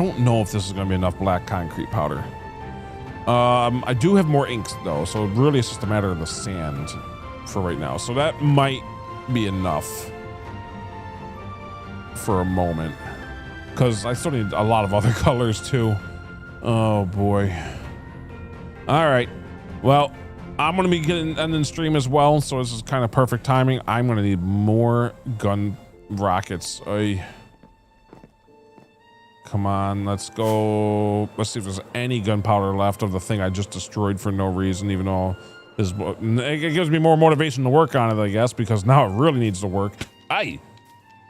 C: don't know if this is going to be enough black concrete powder. I do have more inks though, so really it's just a matter of the sand for right now. So that might be enough for a moment, because I still need a lot of other colors too. Oh boy. All right. Well, I'm going to be getting ending stream as well, so this is kind of perfect timing. I'm going to need more gun rockets. Oy. Come on, let's go. Let's see if there's any gunpowder left of the thing I just destroyed for no reason, even though it gives me more motivation to work on it, I guess, because now it really needs to work. Aye.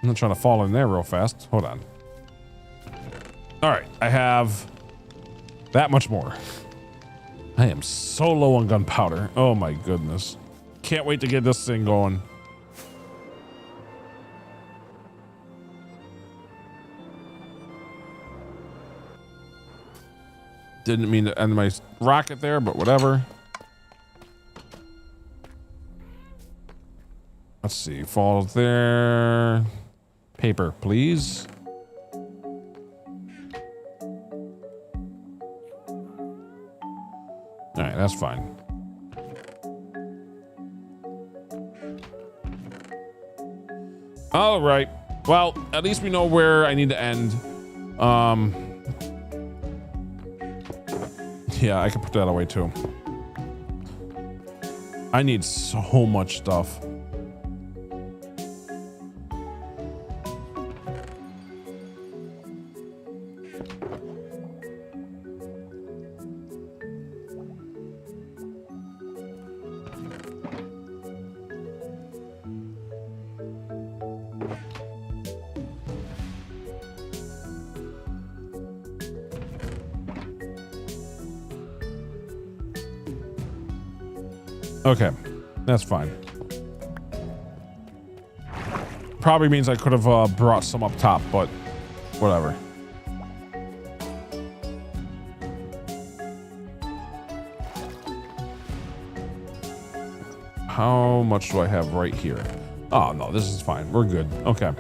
C: I'm not trying to fall in there real fast. Hold on. All right, I have that much more. I am so low on gunpowder. Oh my goodness. Can't wait to get this thing going. Didn't mean to end my rocket there, but whatever. Let's see. Falls there. Paper, please. All right, that's fine. All right. Well, at least we know where I need to end. Yeah, I can put that away too. I need so much stuff. Okay, that's fine. Probably means I could have brought some up top, but whatever. How much do I have right here? Oh, no, this is fine. We're good. Okay.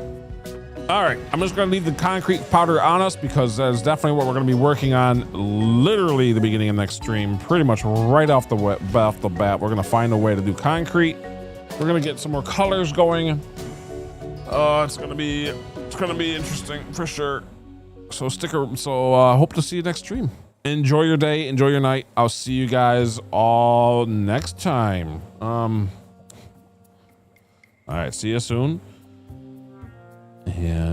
C: All right, I'm just gonna leave the concrete powder on us because that's definitely what we're gonna be working on literally the beginning of next stream. Pretty much right off the bat, we're gonna find a way to do concrete. We're gonna get some more colors going. It's gonna be interesting for sure. So hope to see you next stream. Enjoy your day, enjoy your night. I'll see you guys all next time. All right, see you soon. And